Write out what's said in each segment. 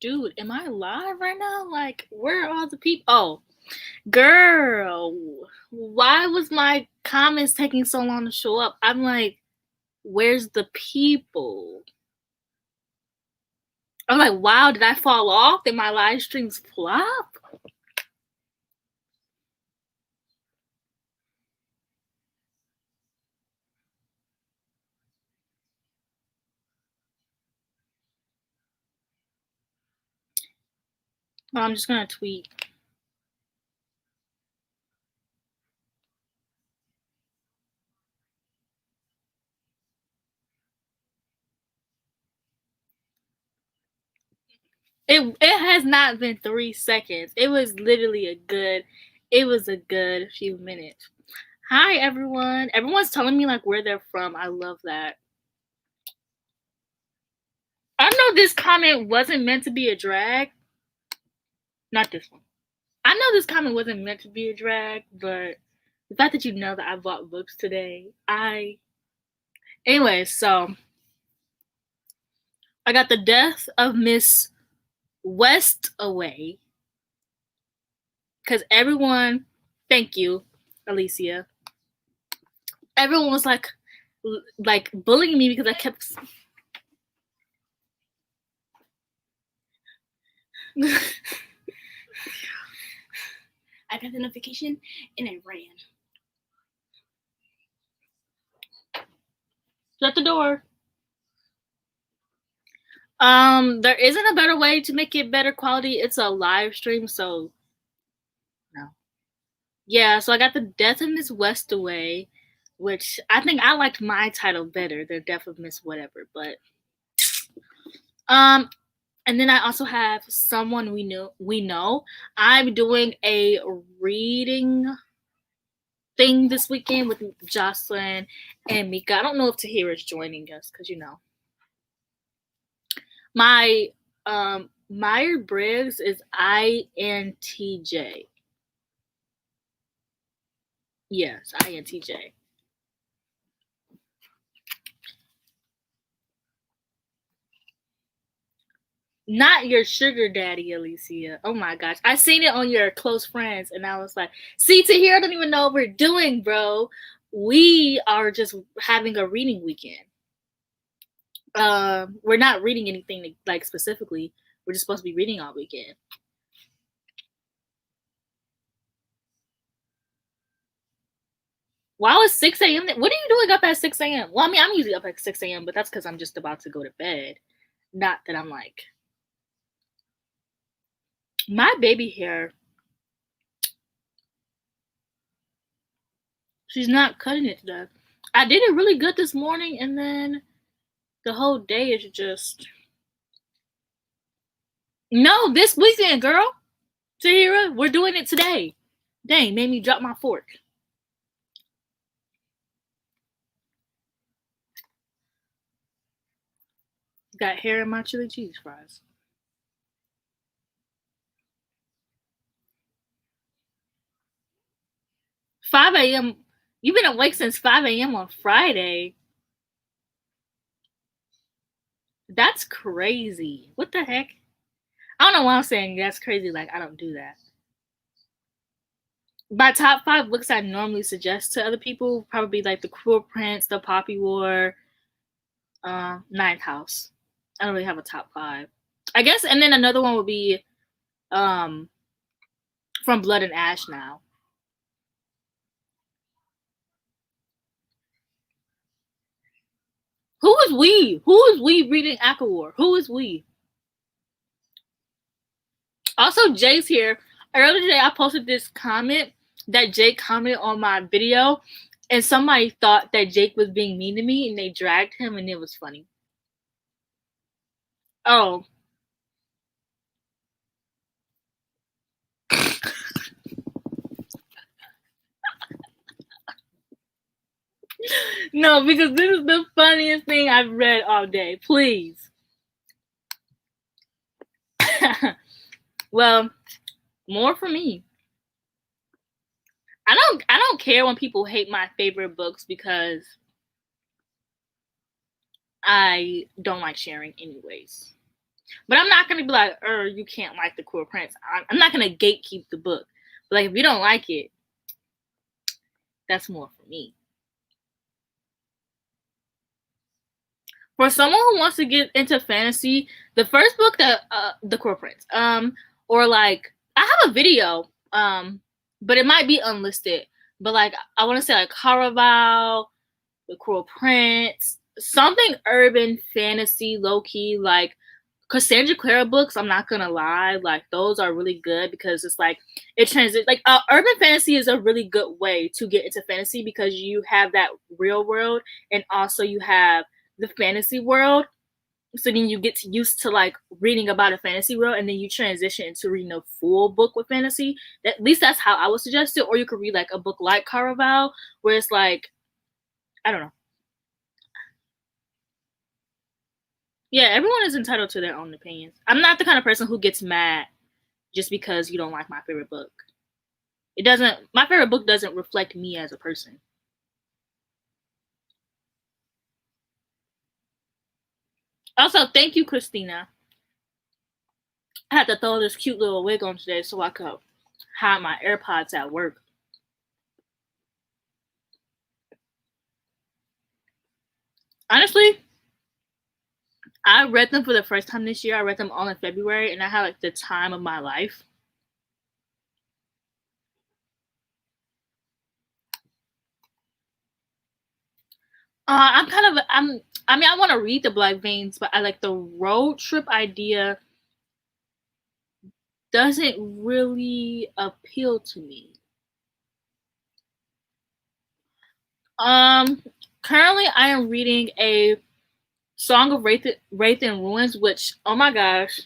Dude, am I live right now? Like, where are all the people? Oh, girl, why was my comments taking so long to show up? I'm like, where's the people? I'm like, wow, did I fall off? Did my live streams flop? Well, I'm just gonna tweet. It has not been 3 seconds. It was literally a good few minutes. Hi everyone. Everyone's telling me like where they're from. I love that. I know this comment wasn't meant to be a drag. Not this one. I know this comment wasn't meant to be a drag, but the fact that you know that I bought books today, Anyway, so I got The Death of Miss Westaway. Because everyone, thank you, Alicia. Everyone was like bullying me because I kept. I got the notification and I ran. Shut the door. There isn't a better way to make it better quality. It's a live stream, so no. Yeah, so I got The Death of Miss Westaway, which I think I liked my title better, The Death of Miss Whatever, but and then I also have Someone We Know. I'm doing a reading thing this weekend with Jocelyn and Mika. I don't know if Tahira's joining us because my Myers-Briggs is INTJ. Yes, INTJ. Not your sugar daddy, Alicia. Oh my gosh. I seen it on your close friends and I was like, see, Tahira don't even know what we're doing, bro. We are just having a reading weekend. We're not reading anything like specifically. We're just supposed to be reading all weekend. While it's 6 a.m., what are you doing up at 6 a.m.? Well, I mean, I'm usually up at 6 a.m., but that's because I'm just about to go to bed. Not that I'm like. My baby hair, she's not cutting it today. I did it really good this morning, and then the whole day is just. No, this weekend, girl. Tahira, we're doing it today. Dang, made me drop my fork. Got hair in my chili cheese fries. 5 a.m. You've been awake since 5 a.m. on Friday. That's crazy. What the heck? I don't know why I'm saying that's crazy. Like, I don't do that. My top 5 books I normally suggest to other people probably like The Cruel Prince, The Poppy War, Ninth House. I don't really have a top 5. I guess, and then another one would be From Blood and Ash now. Who is we? Who is we reading ACOWAR? Who is we? Also, Jay's here. Earlier today, I posted this comment that Jake commented on my video, and somebody thought that Jake was being mean to me, and they dragged him, and it was funny. Oh. No, because this is the funniest thing I've read all day. Please. Well, more for me. I don't care when people hate my favorite books because I don't like sharing anyways. But I'm not gonna be like, you can't like the Cruel Prince. I'm not gonna gatekeep the book. But like, if you don't like it, that's more for me. For someone who wants to get into fantasy, the first book that the Cruel Prince, or like I have a video, but it might be unlisted. But like I want to say like Caraval, the Cruel Prince, something urban fantasy, low key like Cassandra Clara books. I'm not gonna lie, like those are really good because it's like it transit like urban fantasy is a really good way to get into fantasy because you have that real world and also you have the fantasy world. So then you get used to like reading about a fantasy world and then you transition into reading a full book with fantasy. At least that's how I would suggest it. Or you could read like a book like Caraval where it's like, I don't know. Yeah, everyone is entitled to their own opinions. I'm not the kind of person who gets mad just because you don't like my favorite book. It doesn't, my favorite book doesn't reflect me as a person. Also, thank you, Christina. I had to throw this cute little wig on today so I could hide my AirPods at work. Honestly, I read them for the first time this year. I read them all in February, and I had like the time of my life. I'm kind of I mean I want to read the Black Veins, but I like the road trip idea doesn't really appeal to me. Um, Currently I am reading a Song of Wraith and Ruins, which oh my gosh,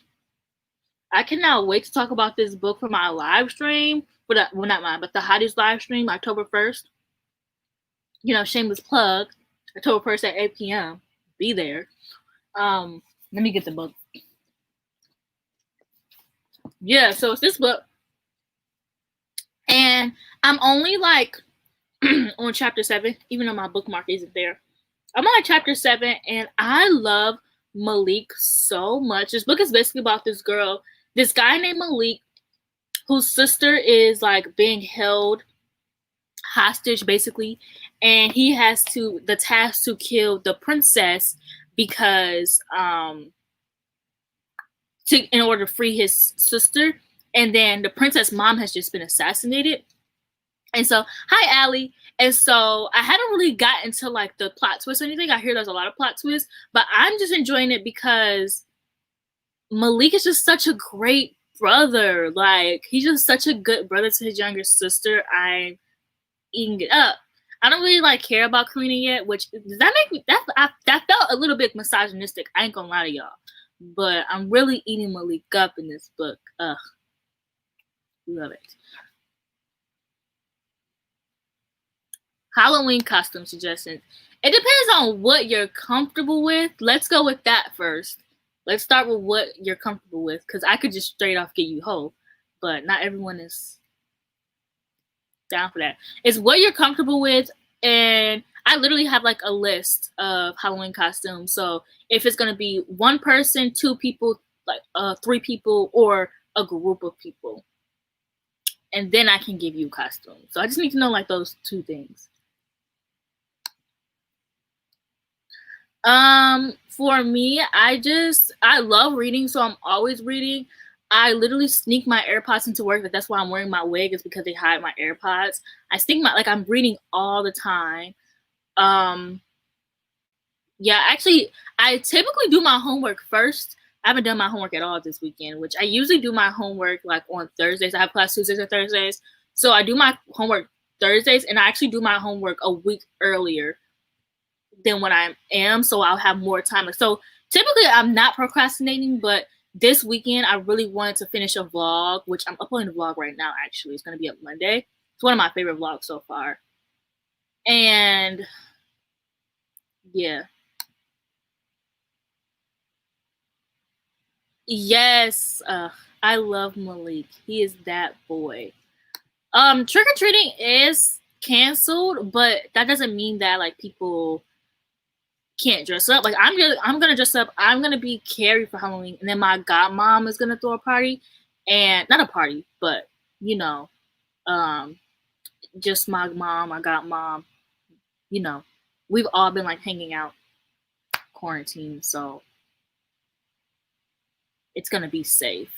I cannot wait to talk about this book for my live stream. For that, well, not mine, but the Hottie's live stream, October 1st. You know, shameless plug. October 1st at 8 p.m. Be there. Let me get the book. Yeah, so it's this book, and I'm only like on chapter 7, even though my bookmark isn't there. I'm on like chapter 7, and I love Malik so much. This book is basically about this guy named Malik, whose sister is like being held hostage basically, and he has to the task to kill the princess because in order to free his sister, and then the princess mom has just been assassinated. And so, hi Allie. And so I haven't really gotten to like the plot twist or anything. I hear there's a lot of plot twists, but I'm just enjoying it because Malik is just such a great brother. Like he's just such a good brother to his younger sister. I'm eating it up. I don't really like care about Karina yet, which does that make me that felt a little bit misogynistic. I ain't gonna lie to y'all. But I'm really eating Malik up in this book. Ugh. Love it. Halloween costume suggestions. It depends on what you're comfortable with. Let's go with that first. Let's start with what you're comfortable with, because I could just straight off get you whole, but not everyone is down for that. It's what you're comfortable with, and I literally have like a list of Halloween costumes. So if it's gonna be one person, two people, like three people, or a group of people, and then I can give you costumes. So I just need to know like those two things. For me, I love reading, so I'm always reading. I literally sneak my AirPods into work, but that's why I'm wearing my wig is because they hide my AirPods. I sneak my like I'm reading all the time. Um, yeah, actually, I typically do my homework first. I haven't done my homework at all this weekend, which I usually do my homework like on Thursdays. I have class Tuesdays and Thursdays, so I do my homework Thursdays, and I actually do my homework a week earlier than what I am, so I'll have more time. So typically I'm not procrastinating, but this weekend I really wanted to finish a vlog, which I'm uploading a vlog right now actually. It's gonna be up Monday. It's one of my favorite vlogs so far. And yeah. Yes, I love Malik. He is that boy. Trick or treating is canceled, but that doesn't mean that like people can't dress up. Like I'm gonna dress up. I'm gonna be Carrie for Halloween, and then my godmom is gonna throw a party, and not a party, but you know, um, just my mom, my godmom. You know, we've all been like hanging out quarantine, so it's gonna be safe.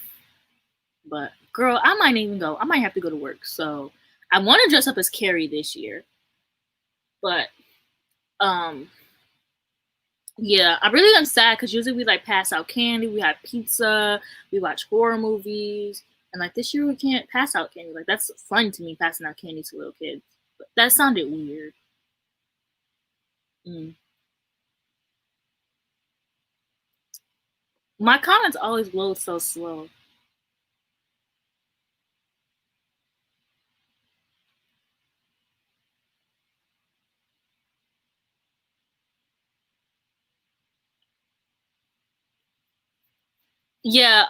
But girl, I might even go. I might have to go to work, so I want to dress up as Carrie this year. But um, yeah, I really am sad because usually we like pass out candy, we have pizza, we watch horror movies, and like this year we can't pass out candy. Like that's fun to me, passing out candy to little kids. But that sounded weird. Mm. My comments always load so slow. Yeah.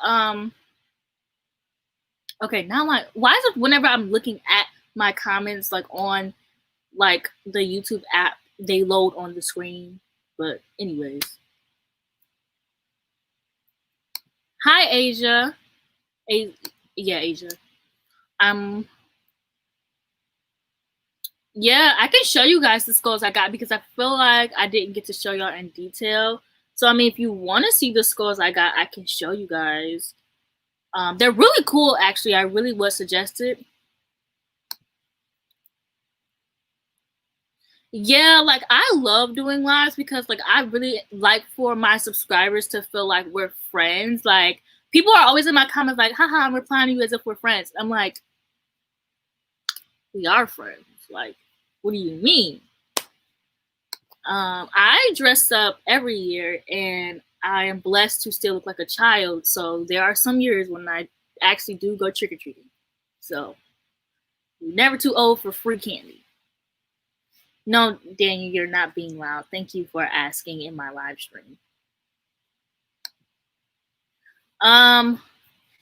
Okay. Now my why is it whenever I'm looking at my comments like on like the YouTube app, they load on the screen. But anyways, hi Asia. A- yeah, Asia. Um, yeah, I can show you guys the skulls I got because I feel like I didn't get to show y'all in detail. So I mean, if you want to see the skulls I got, I can show you guys. They're really cool, actually. I really would suggest it. Yeah, like I love doing lives because like I really like for my subscribers to feel like we're friends. Like people are always in my comments like, haha, I'm replying to you as if we're friends. I'm like, we are friends. Like, what do you mean? I dress up every year and I am blessed to still look like a child. So there are some years when I actually do go trick or treating. So you're never too old for free candy. No, Daniel, you're not being loud. Thank you for asking in my live stream. Um,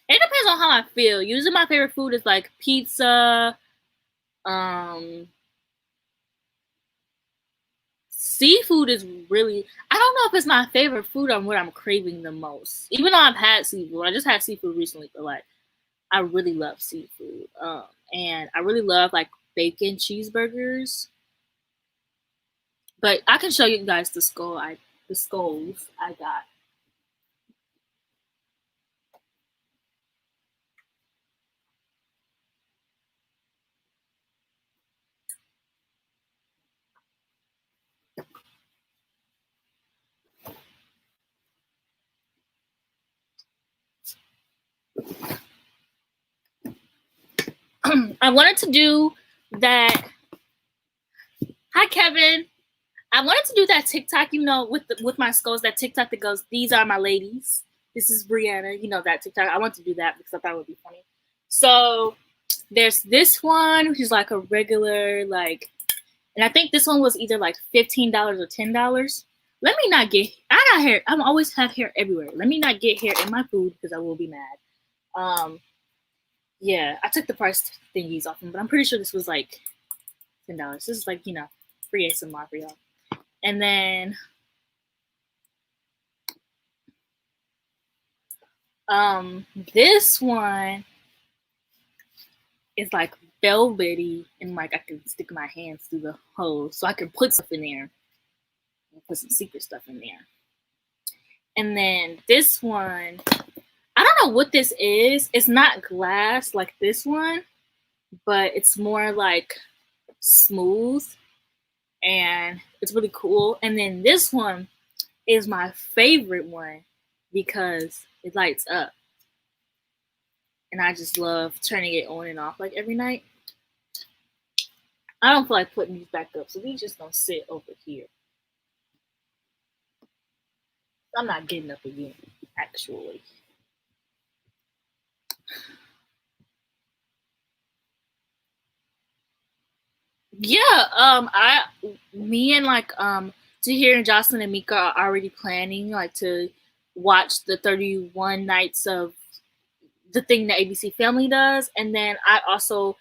it depends on how I feel. Usually my favorite food is like pizza. Um, Seafood is really I don't know if it's my favorite food or what I'm craving the most. Even though I've had seafood. I just had seafood recently, but like I really love seafood. And I really love like bacon cheeseburgers. But I can show you guys the skulls I got. I wanted to do that. Hi Kevin. I wanted to do that TikTok, with my skulls, that TikTok that goes, "These are my ladies. This is Brianna." You know that TikTok. I want to do that because I thought it would be funny. So there's this one, which is like a regular like, and I think this one was either like $15 or $10. Let me not get. I got hair. I'm always have hair everywhere. Let me not get hair in my food because I will be mad. Yeah, I took the price thingies off them, but I'm pretty sure this was like $10. This is like free ASMR for y'all. And then this one is like velvety and like I can stick my hands through the hole so I can put stuff in there and put some secret stuff in there. And then this one, I don't know what this is. It's not glass like this one, but it's more like smooth and it's really cool. And then this one is my favorite one because it lights up. And I just love turning it on and off like every night. I don't feel like putting these back up, so these just gonna sit over here. I'm not getting up again, actually. Yeah, me and like Tahir and Jocelyn and Mika are already planning like to watch the 31 nights of the thing that ABC Family does, and then I also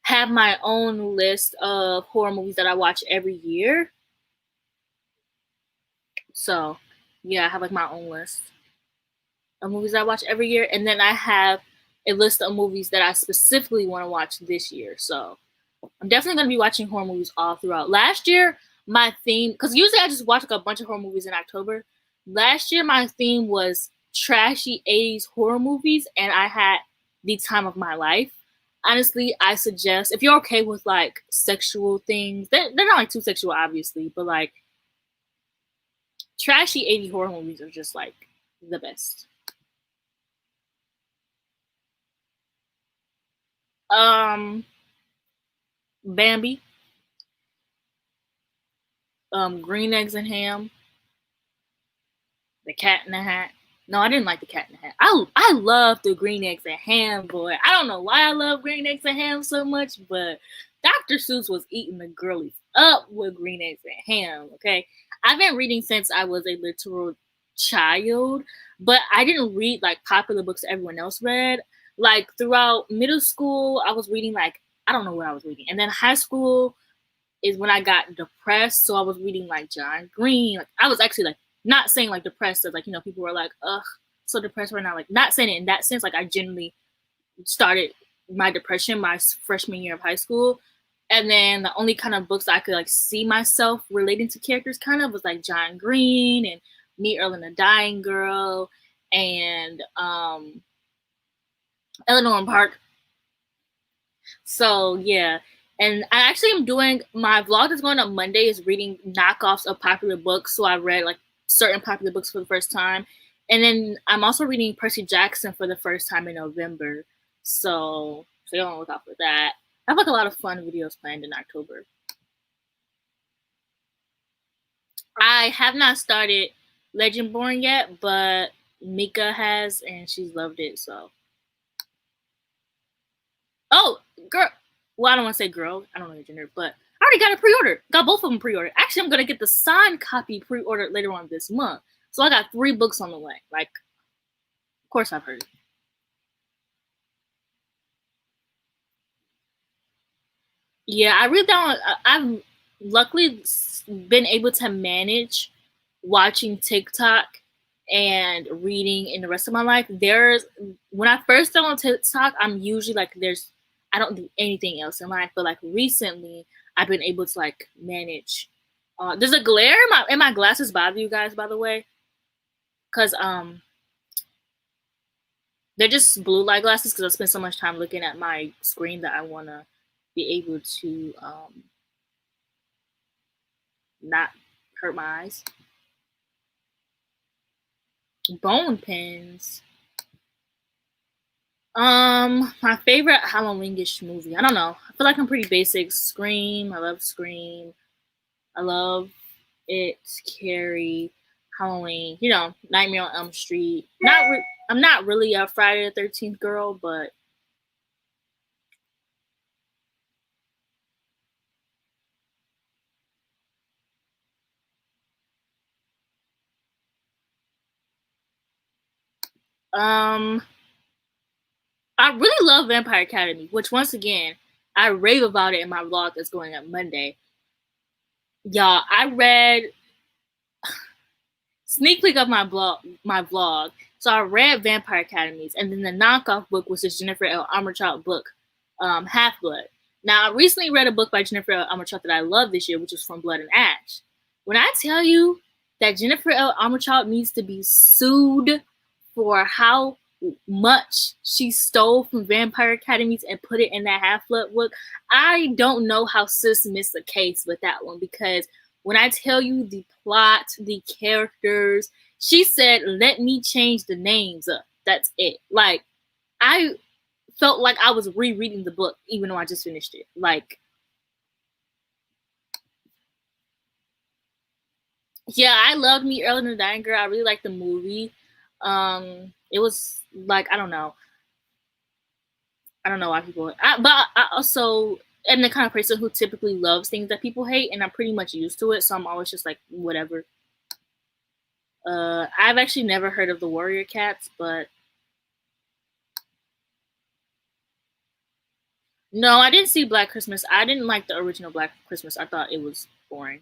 have my own list of horror movies that I watch every year. So yeah, I have like my own list of movies I watch every year, and then I have a list of movies that I specifically want to watch this year. So I'm definitely gonna be watching horror movies all throughout. Last year, my theme, because usually I just watch like a bunch of horror movies in October. Last year, my theme was trashy 80s horror movies, and I had the time of my life. Honestly, I suggest if you're okay with like sexual things, they're not like too sexual, obviously, but like trashy 80s horror movies are just like the best. Um, Bambi, Green Eggs and Ham, The Cat in the Hat. No, I didn't like The Cat in the Hat. I love the Green Eggs and Ham, boy. I don't know why I love Green Eggs and Ham so much, but Dr. Seuss was eating the girlies up with Green Eggs and Ham. Okay, I've been reading since I was a literal child, but I didn't read like popular books everyone else read. Like throughout middle school, I was reading like I don't know what I was reading, and then high school is when I got depressed. So I was reading like John Green. Like I was actually like not saying like depressed as like, you know, people were like, ugh, so depressed right now. Like not saying it in that sense. Like I genuinely started my depression my freshman year of high school. And then the only kind of books I could like see myself relating to characters kind of was like John Green and Me, Earl and the Dying Girl and Eleanor and Park. So yeah, and I actually am doing my vlog that's going on Monday is reading knockoffs of popular books. So I read like certain popular books for the first time, and then I'm also reading Percy Jackson for the first time in November. So you're on the lookout for that. I have like a lot of fun videos planned in October. I have not started Legendborn yet, but Mika has, and she's loved it. So oh, girl. Well, I don't want to say girl. I don't know your gender, but I already got it pre-ordered. Got both of them pre-ordered. Actually, I'm gonna get the signed copy pre-ordered later on this month. So I got 3 books on the way. Like, of course I've heard. Yeah, I really don't. I've luckily been able to manage watching TikTok and reading in the rest of my life. There's when I first started on TikTok, I'm usually like I don't do anything else in life, but like recently I've been able to like manage. Does a glare in my glasses bother you guys, by the way? Because they're just blue light glasses because I spend so much time looking at my screen that I wanna be able to not hurt my eyes. Bone pins. My favorite Halloweenish movie. I don't know. I feel like I'm pretty basic. Scream. I love Scream. I love it. Carrie. Halloween. You know, Nightmare on Elm Street. I'm not really a Friday the 13th girl, but um, I really love Vampire Academy, which once again I rave about it in my vlog that's going up Monday. Y'all, I read sneak peek of my vlog. So I read Vampire Academies, and then the knockoff book was this Jennifer L. Armentrout book, Half Blood. Now I recently read a book by Jennifer L. Armentrout that I love this year, which is From Blood and Ash. When I tell you that Jennifer L. Armentrout needs to be sued for how much she stole from Vampire Academies and put it in that Half Blood book, I don't know how sis missed the case with that one because when I tell you the plot, the characters, she said, let me change the names up. That's it. Like, I felt like I was rereading the book, even though I just finished it. Like, yeah, I loved Me, Earl and the Dying Girl. I really liked the movie. It was like, I don't know why people, but I also am the kind of person who typically loves things that people hate, and I'm pretty much used to it. So I'm always just like, whatever. I've actually never heard of the Warrior Cats, but no, I didn't see Black Christmas. I didn't like the original Black Christmas. I thought it was boring.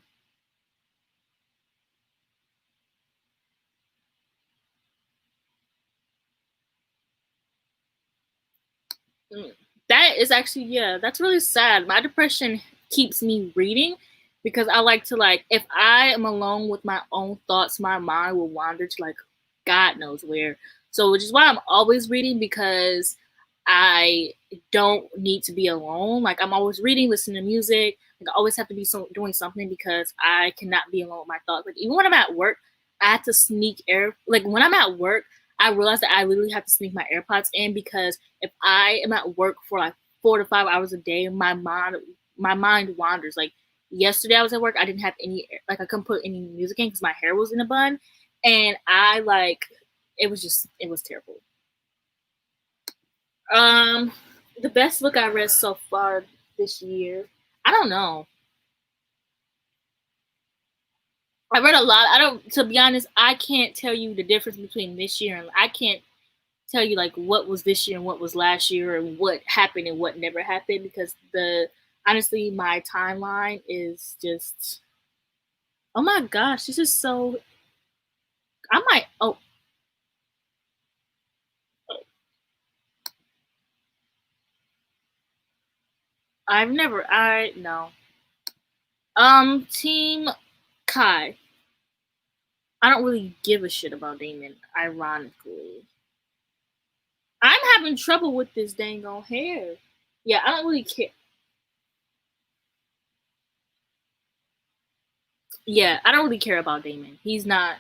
Mm. That is actually, yeah, that's really sad. My depression keeps me reading because I like to, like, if I am alone with my own thoughts, my mind will wander to like God knows where. So which is why I'm always reading, because I don't need to be alone. Like I'm always reading, listening to music. Like I always have to be doing something because I cannot be alone with my thoughts. Like even when I'm at work, I have to sneak air. Like when I'm at work, I realize that I literally have to sneak my AirPods in, because if I am at work for like 4 to 5 hours a day, my mind wanders. Like yesterday, I was at work. I didn't have any, like I couldn't put any music in because my hair was in a bun, and I like it was terrible. Um, the best book I read so far this year, I don't know. I read a lot. I don't. To be honest, I can't tell you the difference between this year and I can't tell you like what was this year and what was last year and what happened and what never happened, because the honestly my timeline is just, oh my gosh, this is so, I might, oh, I've never, I no, Team Kai. I don't really give a shit about Damon, ironically. I'm having trouble with this dang on hair. Yeah, I don't really care. Yeah, I don't really care about Damon. He's not,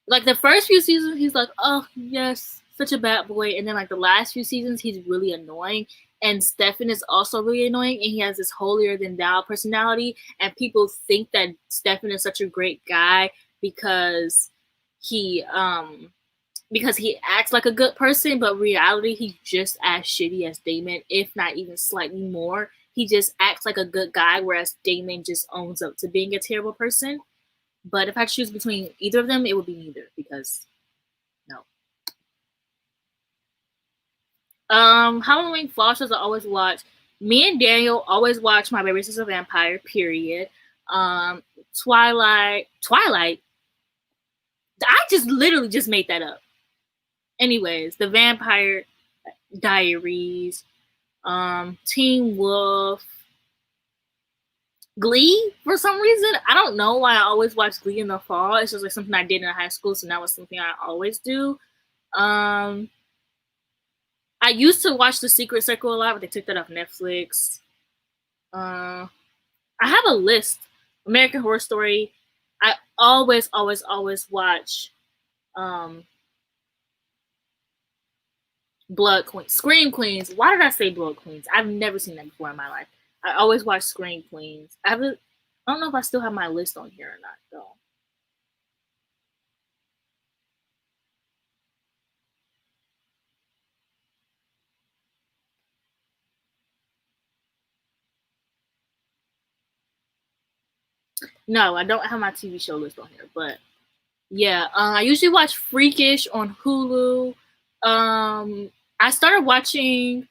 like the first few seasons, he's like, oh yes, such a bad boy, and then like the last few seasons, he's really annoying. And Stefan is also really annoying, and he has this holier than thou personality, and people think that Stefan is such a great guy because he because he acts like a good person, but in reality he's just as shitty as Damon, if not even slightly more. He just acts like a good guy, whereas Damon just owns up to being a terrible person. But if I choose between either of them, it would be neither, because no. Halloween Fall shows I always watch. Me and Daniel always watch My Baby Sister Vampire. Period. Um, Twilight. I just literally just made that up. Anyways, The Vampire Diaries. Teen Wolf. Glee, for some reason. I don't know why I always watch Glee in the fall. It's just like something I did in high school, so now it's something I always do. Um, I used to watch The Secret Circle a lot, but they took that off Netflix. Uh, I have a list. American Horror Story. I always watch um, Blood Queens, Scream Queens. Why did I say Blood Queens? I've never seen that before in my life. I always watch Scream Queens. I don't know if I still have my list on here or not, though. No, I don't have my TV show list on here, but yeah, I usually watch Freakish on Hulu. I started watching.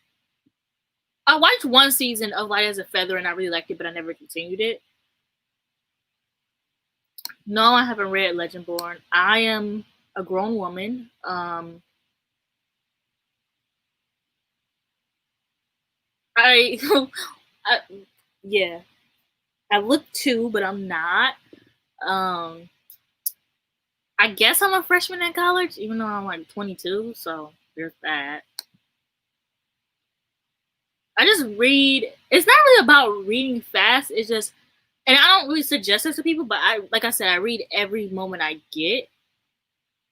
I watched one season of Light as a Feather and I really liked it, but I never continued it. No, I haven't read Legendborn. I am a grown woman. I, I yeah, I look two, but I'm not. Um, I guess I'm a freshman in college, even though I'm like 22. So there's that. I just read. It's not really about reading fast. It's just, and I don't really suggest this to people, but like I said, I read every moment I get,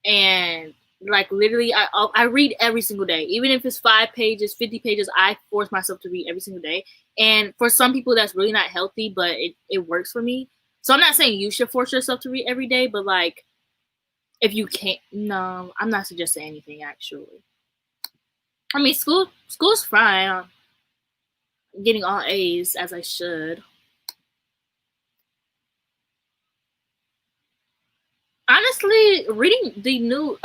and like literally, I read every single day, even if it's 5 pages, 50 pages. I force myself to read every single day, and for some people, that's really not healthy, but it works for me. So I'm not saying you should force yourself to read every day, but like if you can't, no, I'm not suggesting anything actually. I mean, school's fine. I'm getting all A's as I should. Honestly, reading the new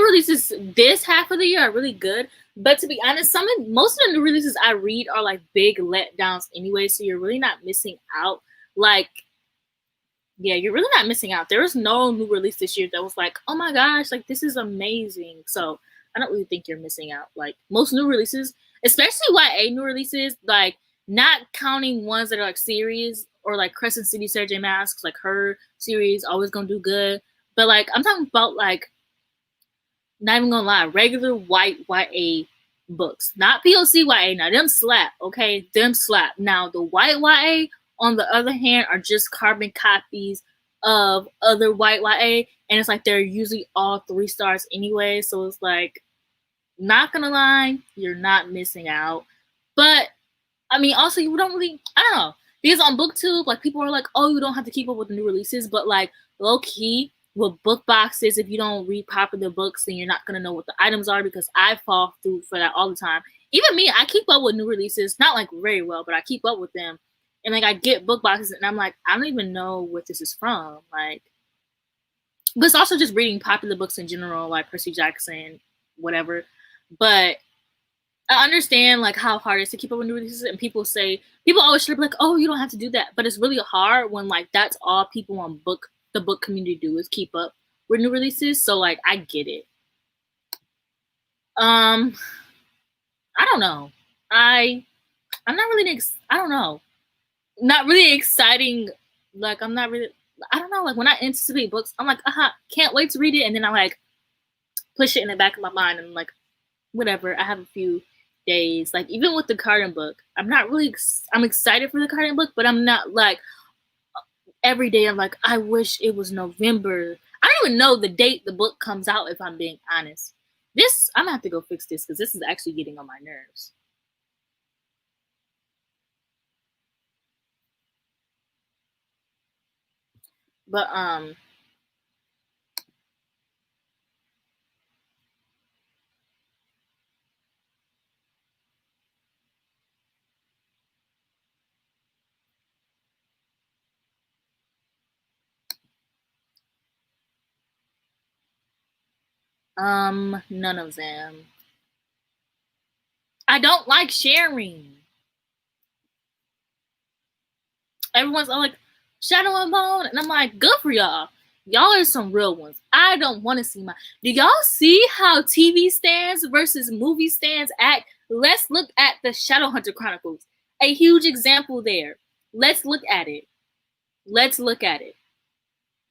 releases this half of the year are really good. But to be honest, most of the new releases I read are like big letdowns anyway, so you're really not missing out. Like, yeah, you're really not missing out. There was no new release this year that was like, oh my gosh, like this is amazing. So I don't really think you're missing out. Like most new releases, especially YA new releases, like not counting ones that are like series or like Crescent City Sarah J Maas, like her series always gonna do good. But like I'm talking about like not even gonna lie, regular white YA books, not POC YA. Now them slap, okay, them slap. Now the white YA, on the other hand, are just carbon copies of other white YA, and it's like they're usually all 3 stars anyway. So it's like, not gonna lie, you're not missing out. But I mean, also you don't really, I don't know, because on BookTube, like people are like, oh, you don't have to keep up with the new releases, but like low key with book boxes, if you don't read popular books, then you're not gonna know what the items are, because I fall through for that all the time. Even me, I keep up with new releases, not like very well, but I keep up with them. And like I get book boxes and I'm like, I don't even know what this is from. Like, but it's also just reading popular books in general, like Percy Jackson, whatever. But I understand like how hard it is to keep up with new releases, and people always should be like, oh, you don't have to do that. But it's really hard when like that's all people on the book community do is keep up with new releases. So like I get it. I don't know. I'm not really I don't know. Not really exciting. Like I'm not really, I don't know, like when I anticipate books, I'm like, can't wait to read it, and then I like push it in the back of my mind and I'm like, whatever, I have a few days. Like even with the Cardan book, I'm not really I'm excited for the Cardan book, but I'm not like every day I'm like, I wish it was November. I don't even know the date the book comes out, if I'm being honest. I'm gonna have to go fix this because this is actually getting on my nerves. But none of them. I don't like sharing. Everyone's all like, Shadow and Bone, and I'm like, good for y'all. Y'all are some real ones. I don't want to see my. Do y'all see how TV stands versus movie stands act? Let's look at the Shadowhunter Chronicles. A huge example there. Let's look at it. Let's look at it.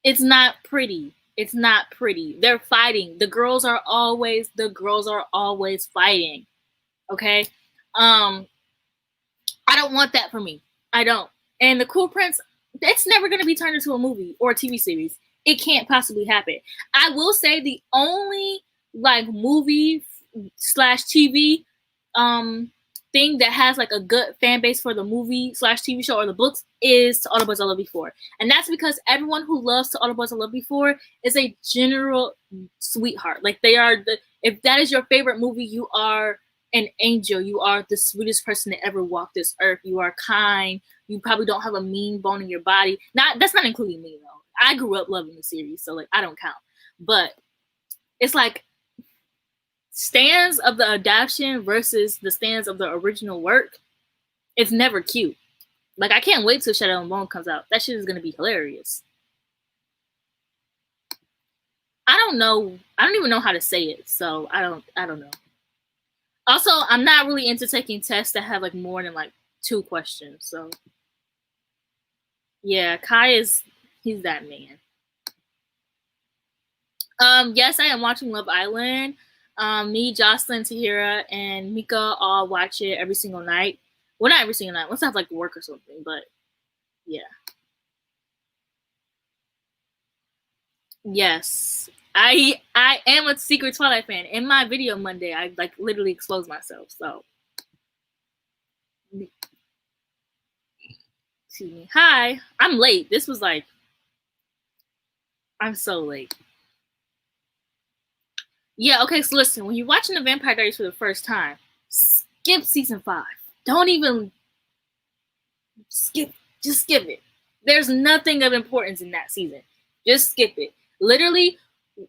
It's not pretty. It's not pretty. They're fighting. The girls are always fighting. Okay? I don't want that for me. I don't. And the Cruel Prince, it's never going to be turned into a movie or a TV series. It can't possibly happen. I will say the only like movie / TV thing that has like a good fan base for the movie / TV show or the books is To All the Boys I Loved Before. And that's because everyone who loves To All the Boys I Loved Before is a general sweetheart. Like they are if that is your favorite movie, you are an angel. You are the sweetest person that ever walked this earth. You are kind. You probably don't have a mean bone in your body. That's not including me though. I grew up loving the series, so like I don't count. But it's like stands of the adaptation versus the stands of the original work. It's never cute. Like I can't wait till Shadow and Bone comes out. That shit is gonna be hilarious. I don't know. I don't even know how to say it, so I don't know. Also, I'm not really into taking tests that have like more than like 2 questions. So yeah, Kai he's that man. Yes, I am watching Love Island. Me, Jocelyn, Tahira, and Mika all watch it every single night. Well, not every single night. Once I have like work or something, but yeah. Yes. I am a secret Twilight fan. In my video Monday, I like literally exposed myself. So, excuse me. Hi, I'm late. This was like, I'm so late. Yeah. Okay. So listen, when you're watching the Vampire Diaries for the first time, skip season 5. Don't even skip. Just skip it. There's nothing of importance in that season. Just skip it. Literally,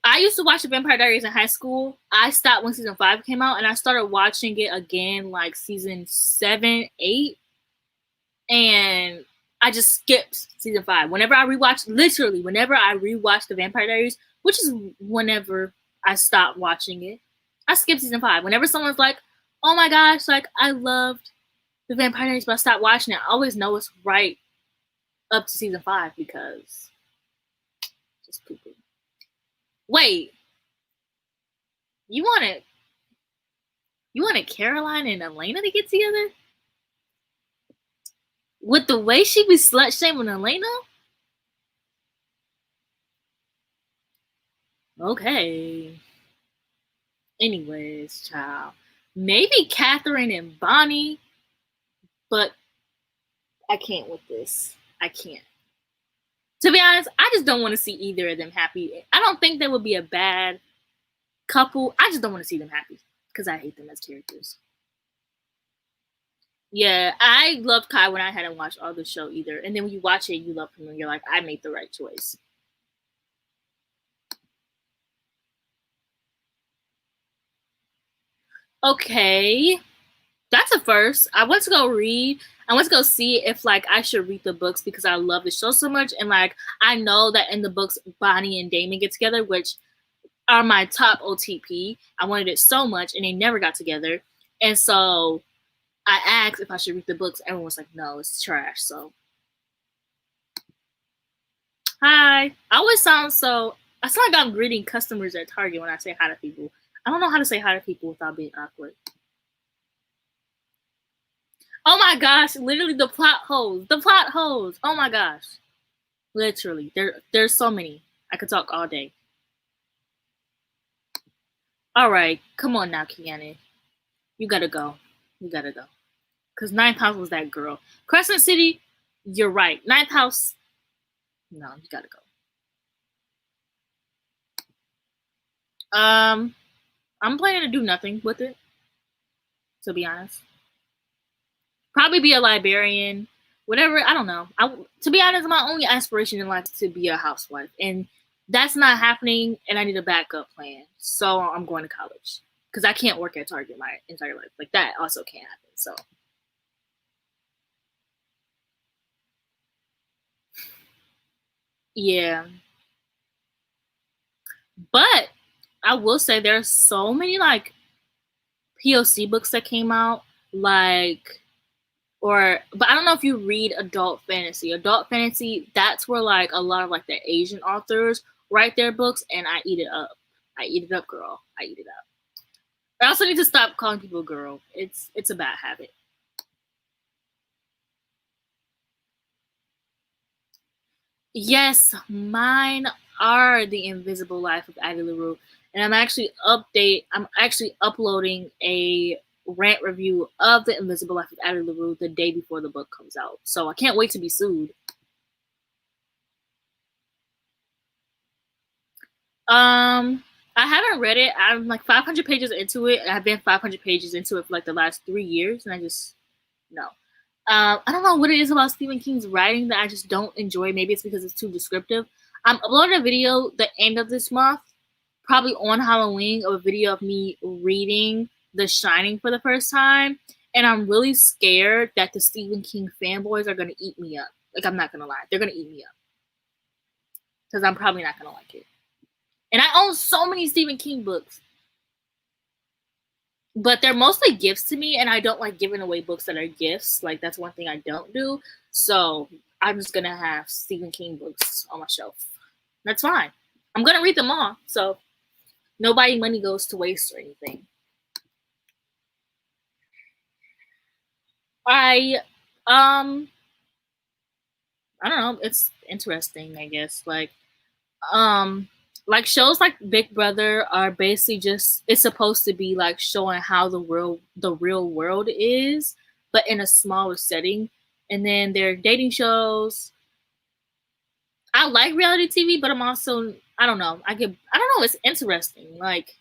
I used to watch the Vampire Diaries in high school. I stopped when season 5 came out, and I started watching it again like season 7, 8, and I just skipped season 5. Whenever I rewatch the Vampire Diaries, which is whenever I stopped watching it, I skip season 5. Whenever someone's like, Oh my gosh, like I loved The Vampire Diaries, but I stopped watching it. I always know it's right up to season 5 because just poo poo. Wait, you wanted Caroline and Elena to get together? With the way she be slut shaming Elena? Okay. Anyways, child. Maybe Catherine and Bonnie, but I can't with this. I can't. To be honest, I just don't want to see either of them happy. I don't think they would be a bad couple. I just don't want to see them happy because I hate them as characters. Yeah, I loved Kai when I hadn't watched all the show either. And then when you watch it, you love him and you're like, I made the right choice. Okay. That's a first. I went to go read. I went to go see if like I should read the books because I love the show so much. And like I know that in the books Bonnie and Damon get together, which are my top OTP. I wanted it so much and they never got together. And so I asked if I should read the books. Everyone was like, no, it's trash. So hi. I always sound so I sound like I'm greeting customers at Target when I say hi to people. I don't know how to say hi to people without being awkward. Oh my gosh, literally the plot holes. The plot holes. Oh my gosh. Literally. There's so many. I could talk all day. Alright, come on now, Kiana. You gotta go. You gotta go. Cause Ninth House was that girl. Crescent City, you're right. Ninth House, no, you gotta go. I'm planning to do nothing with it, to be honest. Probably be a librarian, whatever. I don't know. To be honest, my only aspiration in life is to be a housewife, and that's not happening. And I need a backup plan, so I'm going to college because I can't work at Target my entire life. Like that also can't happen. So yeah, but I will say there's so many like POC books that came out, like but I don't know if you read adult fantasy. Adult fantasy, that's where like a lot of like the Asian authors write their books, and I eat it up. I eat it up, girl. I eat it up. I also need to stop calling people girl. It's a bad habit. Yes, mine are The Invisible Life of Addie LaRue, and I'm actually uploading a rant review of The Invisible Life of Addie LaRue the day before the book comes out. So I can't wait to be sued. I haven't read it. I'm like 500 pages into it, and I've been 500 pages into it for like the last 3 years, and I just no. I don't know what it is about Stephen King's writing that I just don't enjoy. Maybe it's because it's too descriptive. I'm uploading a video the end of this month, probably on Halloween, of a video of me reading The Shining for the first time, and I'm really scared that the Stephen King fanboys are gonna eat me up. Like I'm not gonna lie, they're gonna eat me up because I'm probably not gonna like it. And I own so many Stephen King books, but they're mostly gifts to me, and I don't like giving away books that are gifts. Like that's one thing I don't do. So I'm just gonna have Stephen King books on my shelf. That's fine. I'm gonna read them all, so nobody money goes to waste or anything. I um I don't know. It's interesting, I guess. Um like shows like Big Brother are basically just it's supposed to be like showing how the real world is, but in a smaller setting. And then there are dating shows. I like reality TV, but I'm also I don't know. I don't know, it's interesting. Like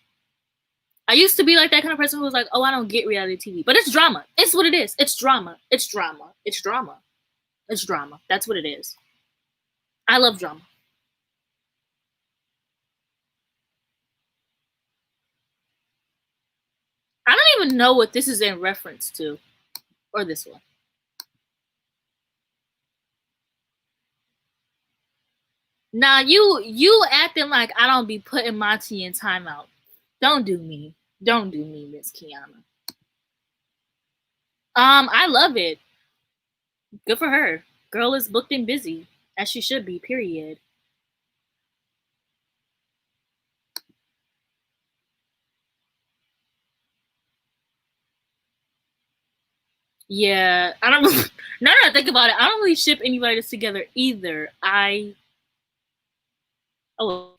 I used to be like that kind of person who was like, "Oh, I don't get reality TV." But it's drama. It's what it is. It's drama. It's drama. It's drama. It's drama. That's what it is. I love drama. I don't even know what this is in reference to, or this one. Nah, you acting like I don't be putting my tea in timeout. Don't do me. Don't do me, Miss Kiana. I love it. Good for her. Girl is booked and busy, as she should be, period. Yeah, I don't now that I think about it, I don't really ship anybody that's together either. Oh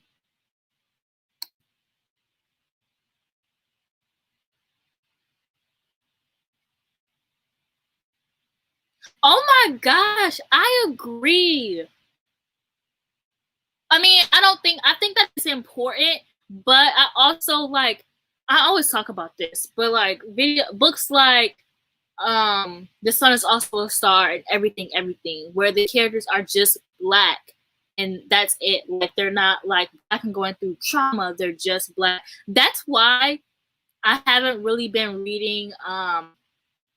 oh my gosh, I agree. I mean, I think that it's important, but I also like I always talk about this, but like video books like The Sun Is Also a Star and Everything, where the characters are just black and that's it. Like they're not like black and going through trauma, they're just black. That's why I haven't really been reading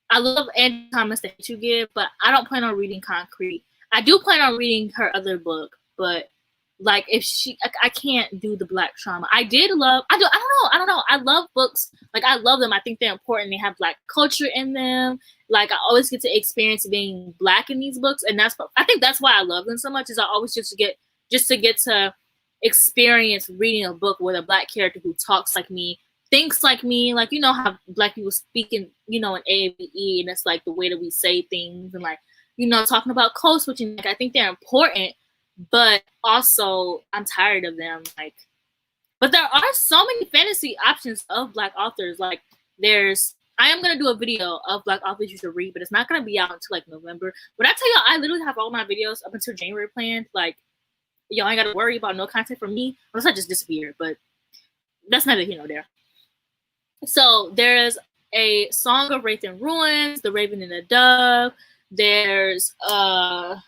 I love Angie Thomas The Hate U Give, but I don't plan on reading Concrete. I do plan on reading her other book, but like if she I can't do the black trauma. I don't know. I love books. Like I love them. I think they're important. They have black culture in them. Like I always get to experience being black in these books, and I think that's why I love them so much. Is I always just to get to experience reading a book with a black character who talks like me, thinks like me. Like you know how black people speak in in AAVE, and it's like the way that we say things, and like talking about code switching. Like I think they're important, but also I'm tired of them. Like, but there are so many fantasy options of black authors. Like, I am gonna do a video of black authors you should read, but it's not gonna be out until like November. But I tell y'all, I literally have all my videos up until January planned. Like, y'all ain't gotta worry about no content from me unless I just disappear. But that's neither here nor there. So there's a Song of Wraith and Ruins, The Raven and the Dove. There's I'm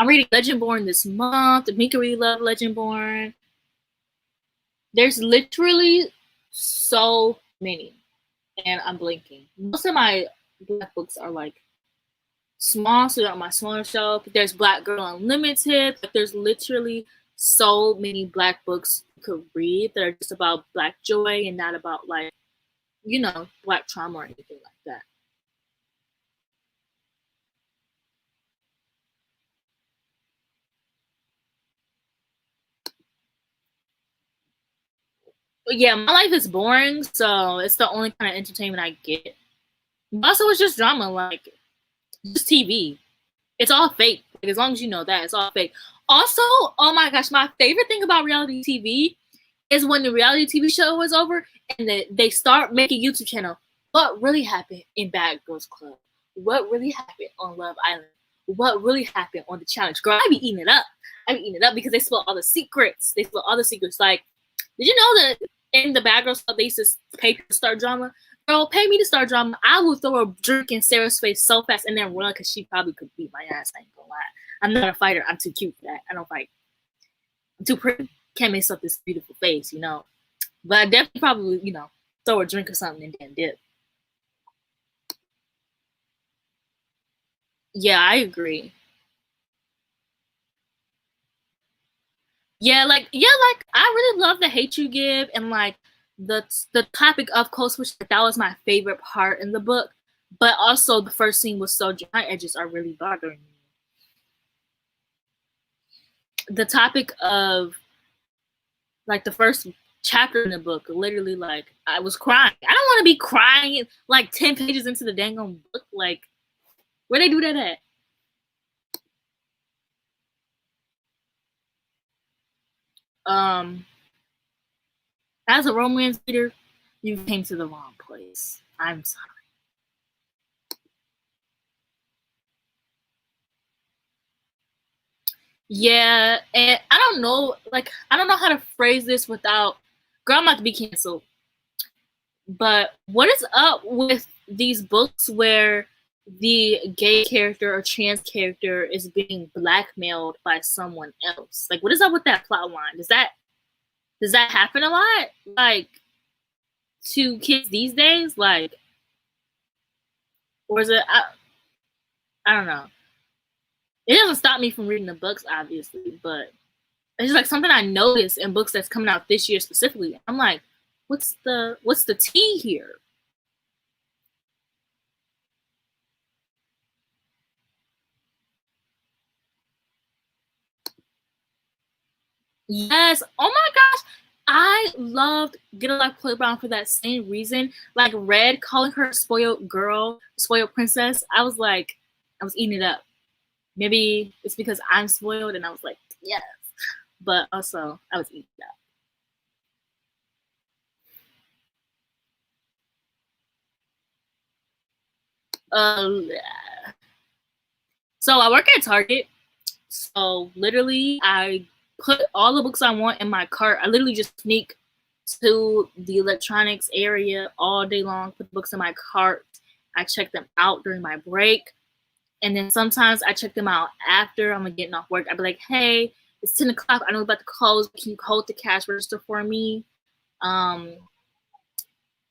reading Legendborn this month. Mika really loved Legendborn. There's literally so many, and I'm blinking. Most of my black books are like small, so they're on my smaller shelf. There's Black Girl Unlimited. But there's literally so many black books you could read that are just about black joy and not about like black trauma or anything like that. But yeah, my life is boring, so it's the only kind of entertainment I get. But also, it's just drama, like just TV. It's all fake. Like, as long as you know that, it's all fake. Also, oh my gosh, my favorite thing about reality TV is when the reality TV show is over and they start making YouTube channel. What really happened in Bad Girls Club? What really happened on Love Island? What really happened on The Challenge? Girl, I be eating it up. I be eating it up because they spill all the secrets. They spill all the secrets. Like, did you know that in the Bad Girls Club they used to pay people to start drama? Girl, pay me to start drama. I will throw a drink in Sarah's face so fast and then run because she probably could beat my ass. I ain't gonna lie. I'm not a fighter. I'm too cute for that. I don't fight. I'm too pretty. Can't mess up this beautiful face, But I definitely probably, throw a drink or something and then dip. Yeah, I agree. Like I really love The Hate U Give and like the topic of code switch. Like, that was my favorite part in the book. But also the first scene was so my edges are really bothering me. The topic of like the first chapter in the book, literally like I was crying. I don't want to be crying like 10 pages into the dang on book. Like, where they do that at? As a romance reader, you came to the wrong place. I'm sorry. Yeah, and I don't know, like I don't know how to phrase this without girl, I'm about to be canceled. But what is up with these books where the gay character or trans character is being blackmailed by someone else? Like, what is up with that plot line? Does that happen a lot? Like to kids these days? Like, or is it? I don't know. It doesn't stop me from reading the books, obviously, but it's just like something I noticed in books that's coming out this year specifically. I'm like, what's the tea here? Yes. Oh my gosh. I loved Get a Life Playground for that same reason. Like Red calling her spoiled girl, spoiled princess. I was like, I was eating it up. Maybe it's because I'm spoiled and I was like, yes. But also I was eating it up. So I work at Target. So literally, I put all the books I want in my cart. I literally just sneak to the electronics area all day long, put the books in my cart. I check them out during my break. And then sometimes I check them out after I'm getting off work. I'd be like, hey, it's 10 o'clock. I know about to close. Can you hold the cash register for me? Um,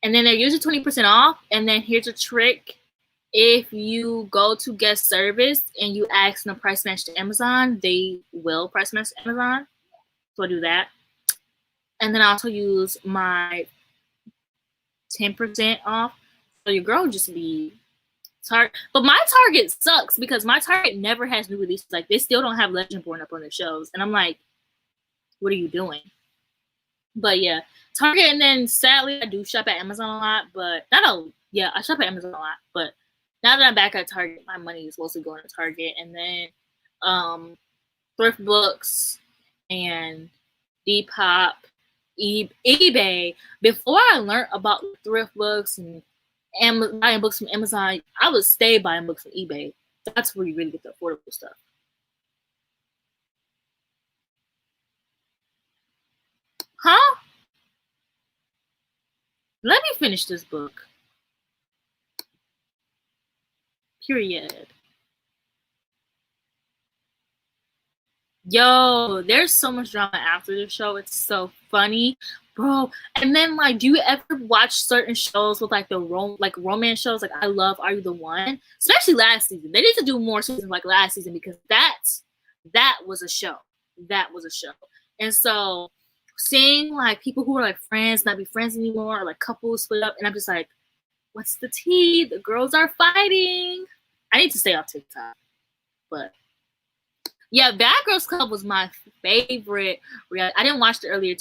and then they're usually 20% off. And then here's a trick. If you go to guest service and you ask them to price match to Amazon, they will price match to Amazon. So I do that. And then I also use my 10% off. So your girl just be Target. But my Target sucks because my Target never has new releases. Like they still don't have Legendborn up on their shelves. And I'm like, what are you doing? But yeah, Target, and then sadly I do shop at Amazon a lot, but I shop at Amazon a lot, but now that I'm back at Target, my money is mostly going to Target, and then thrift books and Depop, eBay. Before I learned about thrift books and buying books from Amazon, I would stay buying books from eBay. That's where you really get the affordable stuff. Huh? Let me finish this book. Period. Yo, there's so much drama after the show. It's so funny, bro. And then, like, do you ever watch certain shows with like romance shows? Like, I love Are You the One? Especially last season. They need to do more seasons like last season because that was a show. That was a show. And so, seeing like people who are like friends not be friends anymore, or like couples split up, and I'm just like, what's the tea? The girls are fighting. I need to stay off TikTok, but yeah, Bad Girls Club was my favorite. I didn't watch the earlier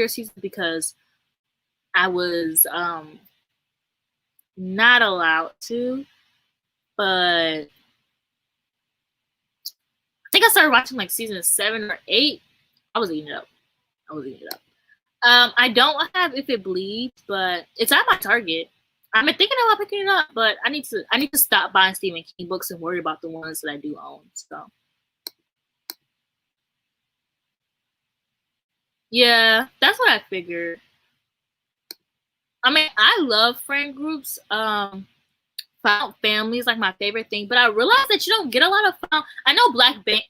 season because I was not allowed to. But I think I started watching like season 7 or 8. I was eating it up. I don't have If It Bleeds, but it's at my Target. I'm thinking about picking it up, but I need to stop buying Stephen King books and worry about the ones that I do own. So yeah, that's what I figured. I mean, I love friend groups. Found family is like my favorite thing, but I realized that you don't get a lot of found. I know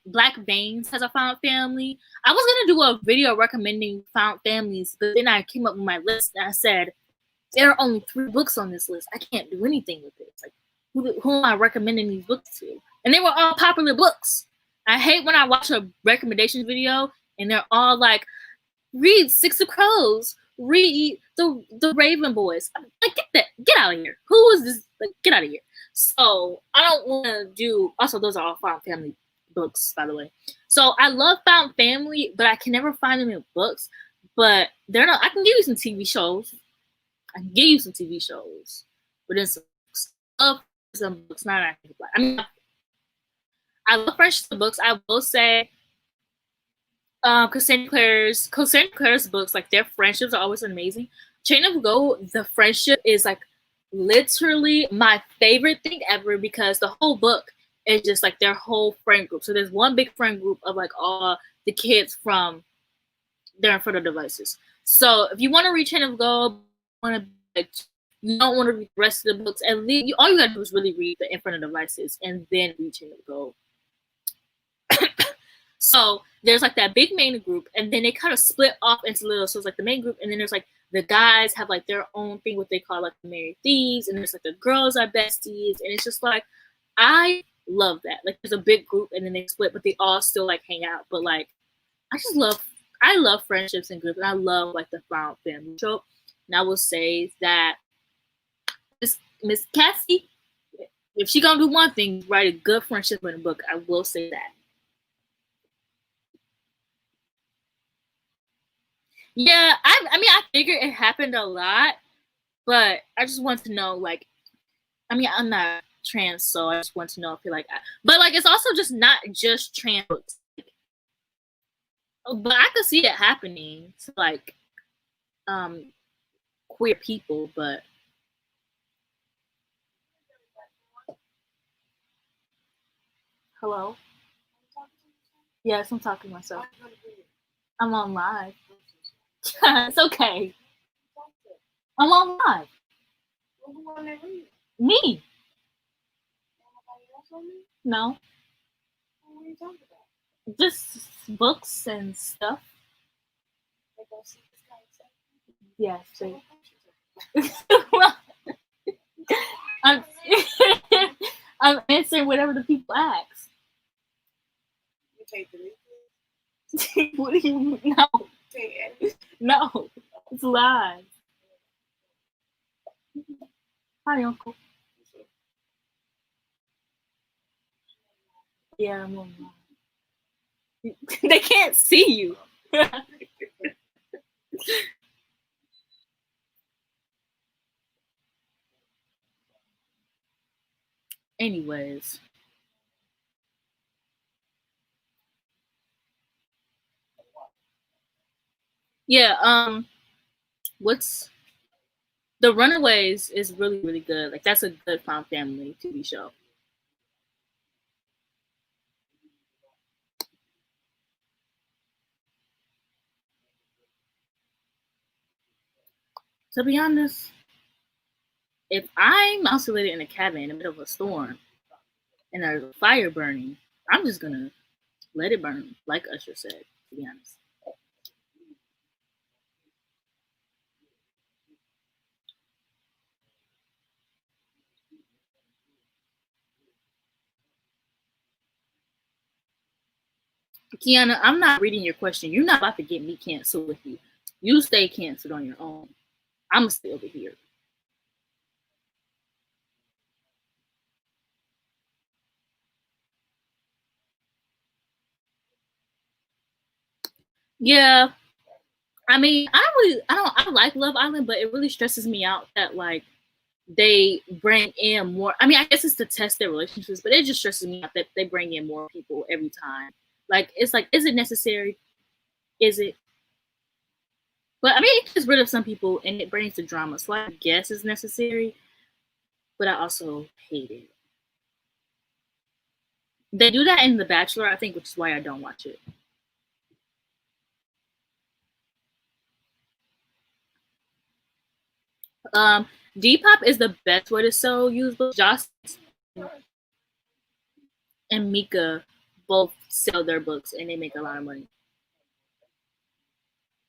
Black Veins has a found family. I was gonna do a video recommending found families, but then I came up with my list and I said there are only 3 books on this list. I can't do anything with it. It's like who am I recommending these books to? And they were all popular books. I hate when I watch a recommendation video and they're all like, read Six of Crows, read the Raven Boys. Like, get out of here. Who is this? Like, get out of here. So I don't want to do. Also, those are all found family books, by the way. So I love found family, but I can never find them in books. But they're not. I can give you some TV shows. But then some books. Not I think. I mean, I love French books. I will say Cassandra Clare's books, like their friendships are always amazing. Chain of Gold, the friendship is like literally my favorite thing ever because the whole book is just like their whole friend group. So there's one big friend group of like all the kids from their Inferno Devices. So if you want to read Chain of Gold, you don't want to read the rest of the books, and all you gotta do is really read the Inferno Devices and then read Chain of Gold. So there's like that big main group, and then they kind of split off into little. So it's like the main group, and then there's like the guys have like their own thing, what they call like the Married Thieves, and there's like the girls are besties, and it's just like I love that. Like there's a big group, and then they split, but they all still like hang out. But like I love friendships and groups, and I love like the found family trope. And I will say that Miss Cassie, if she gonna do one thing, write a good friendship in a book. I will say that. Yeah, I mean, I figured it happened a lot, but I just want to know, like, I mean, I'm not trans, so I just want to know if you're like, but like, it's also just not just trans, but I could see it happening to like um queer people, but hello. Yes, I'm talking to myself. I'm on live. It's okay. I'm on live. Me? No, just books and stuff. Yes, please. Well, I'm I'm answering whatever the people ask. What do you mean? No, no, it's live. Hi, Uncle. Yeah, I'm on live. They can't see you. Anyways, yeah. What's The Runaways is really really good. Like that's a good found family TV show. To be honest, if I'm isolated in a cabin in the middle of a storm and there's a fire burning, I'm just gonna let it burn, like Usher said. To be honest, Kiana, I'm not reading your question. You're not about to get me canceled with you. You stay canceled on your own. I'm gonna stay over here. Yeah, I mean, I like Love Island, but it really stresses me out that like they bring in more. I mean, I guess it's to test their relationships, but it just stresses me out that they bring in more people every time. Like, it's like, is it necessary? Is it? But I mean, it gets rid of some people and it brings the drama, so I guess it's necessary. But I also hate it. They do that in The Bachelor, I think, which is why I don't watch it. Depop is the best way to sell used books. Joss and Mika both sell their books and they make a lot of money.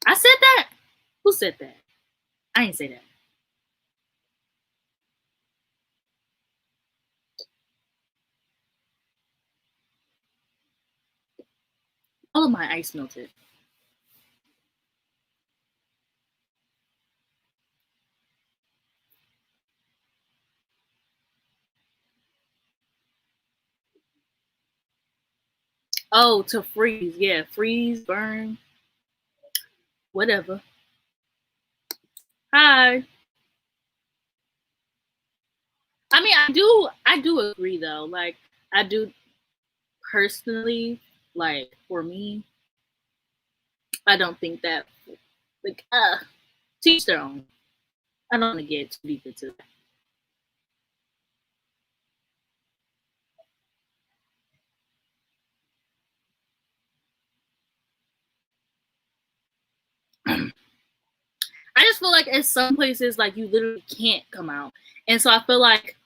I said that. Who said that? I didn't say that. All of my ice melted. Oh, to freeze. Yeah, freeze, burn, whatever. Hi. I mean, I do agree though. Like, I do personally, like for me, I don't think that like teach their own. I don't want to get too deep into that. I just feel like in some places, like you literally can't come out, and so I feel like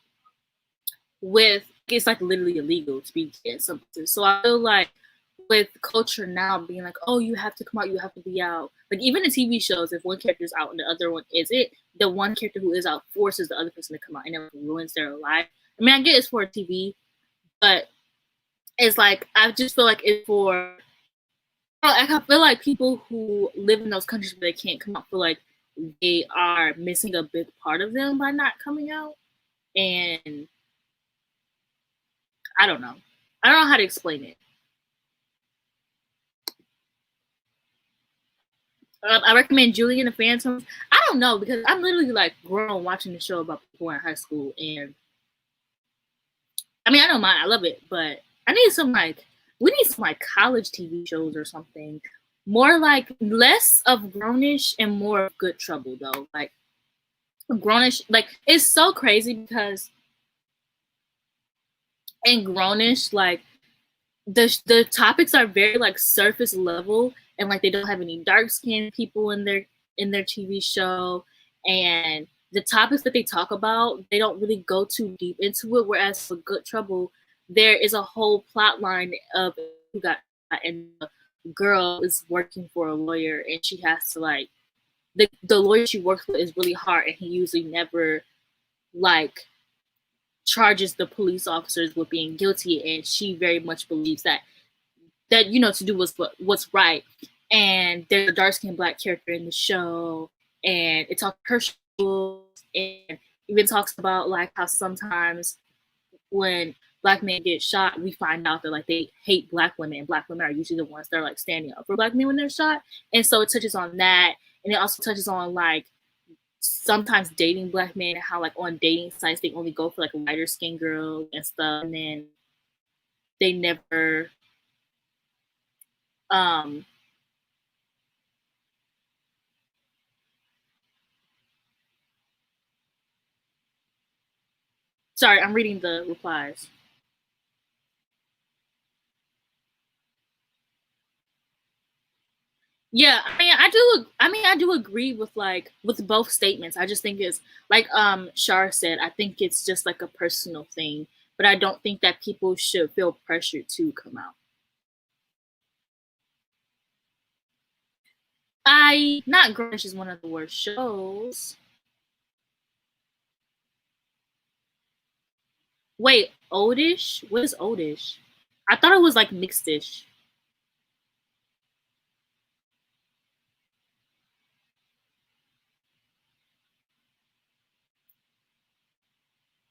with it's like literally illegal to be in some places. So I feel like with culture now being like, oh, you have to come out, you have to be out. Like even in TV shows, if one character is out and the other one isn't, the one character who is out forces the other person to come out and it ruins their life. I mean, I get it's for TV, but it's like I just feel like it's for. I feel like people who live in those countries where they can't come out feel like they are missing a big part of them by not coming out, and I don't know. I don't know how to explain it. I recommend Julie and the Phantoms. I don't know because I'm literally like grown watching the show about people in high school, and I mean I don't mind, I love it, but I need some like we need some like college TV shows or something. More like less of Grownish and more of Good Trouble though. Like Grownish, like it's so crazy because in Grownish, like the topics are very like surface level and like they don't have any dark skinned people in their TV show, and the topics that they talk about they don't really go too deep into it. Whereas for Good Trouble, there is a whole plot line of who got and the girl is working for a lawyer and she has to like the lawyer she works with is really hard and he usually never like charges the police officers with being guilty, and she very much believes that you know to do what's right. And there's a dark skinned black character in the show, and it talks her struggles and even talks about like how sometimes when black men get shot, we find out that like they hate black women, and black women are usually the ones that are like standing up for black men when they're shot. And so it touches on that, and it also touches on like sometimes dating black men and how like on dating sites they only go for like lighter skinned girls and stuff, and then they never um sorry, I'm reading the replies. Yeah, I mean, I do. I mean, I do agree with like with both statements. I just think it's like Shar said. I think it's just like a personal thing, but I don't think that people should feel pressured to come out. I not Greenwich is one of the worst shows. Wait, oldish? What is oldish? I thought it was like mixedish.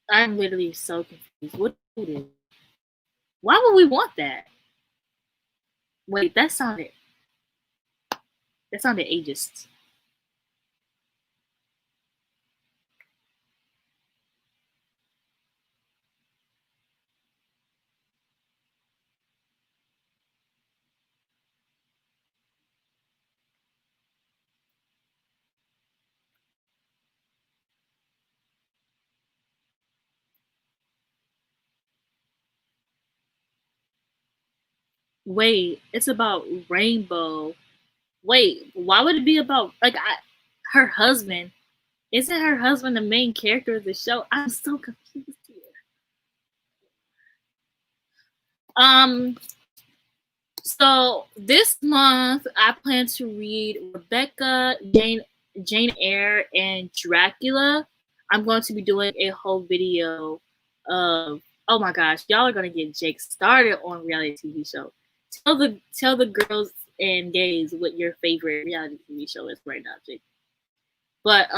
I'm literally so confused. What is it? Why would we want that? Wait, that sounded ageist. Wait, it's about Rainbow. Wait, why would it be about her husband? Isn't her husband the main character of the show? I'm so confused here. Um, so this month I plan to read Rebecca, Jane Eyre, and Dracula. I'm going to be doing a whole video of oh my gosh, y'all are gonna get Jake started on reality TV show. Tell the girls and gays what your favorite reality TV show is right now, Jake. But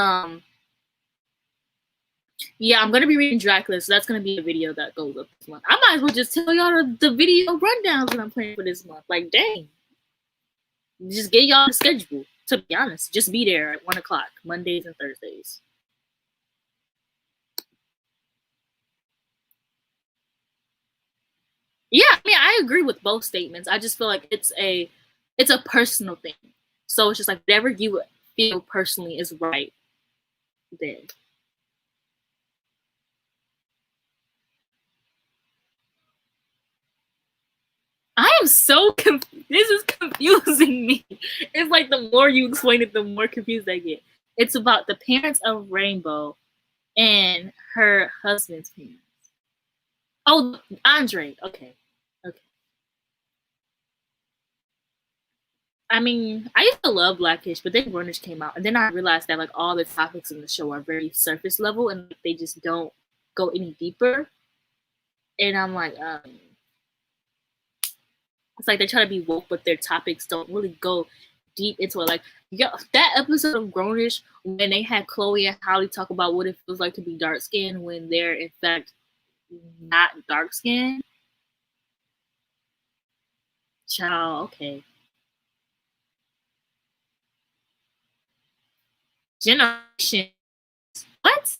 yeah, I'm gonna be reading Dracula, so that's gonna be a video that goes up this month. I might as well just tell y'all the video rundowns that I'm planning for this month. Like, dang, just get y'all the schedule. To be honest, just be there at 1 o'clock Mondays and Thursdays. Yeah, I mean, I agree with both statements. I just feel like it's a personal thing. So it's just like whatever you feel personally is right. Then I am so this is confusing me. It's like the more you explain it, the more confused I get. It's about the parents of Rainbow and her husband's parents. Oh, Andre. Okay. Okay. I mean, I used to love Blackish, but then Greenwich came out, and then I realized that like all the topics in the show are very surface level, and they just don't go any deeper. And I'm like, it's like they try to be woke, but their topics don't really go deep into it. Like, yeah, that episode of Grownish when they had Chloe and Holly talk about what it feels like to be dark skinned when they're in fact not dark skinned. Child, okay. Generation. What?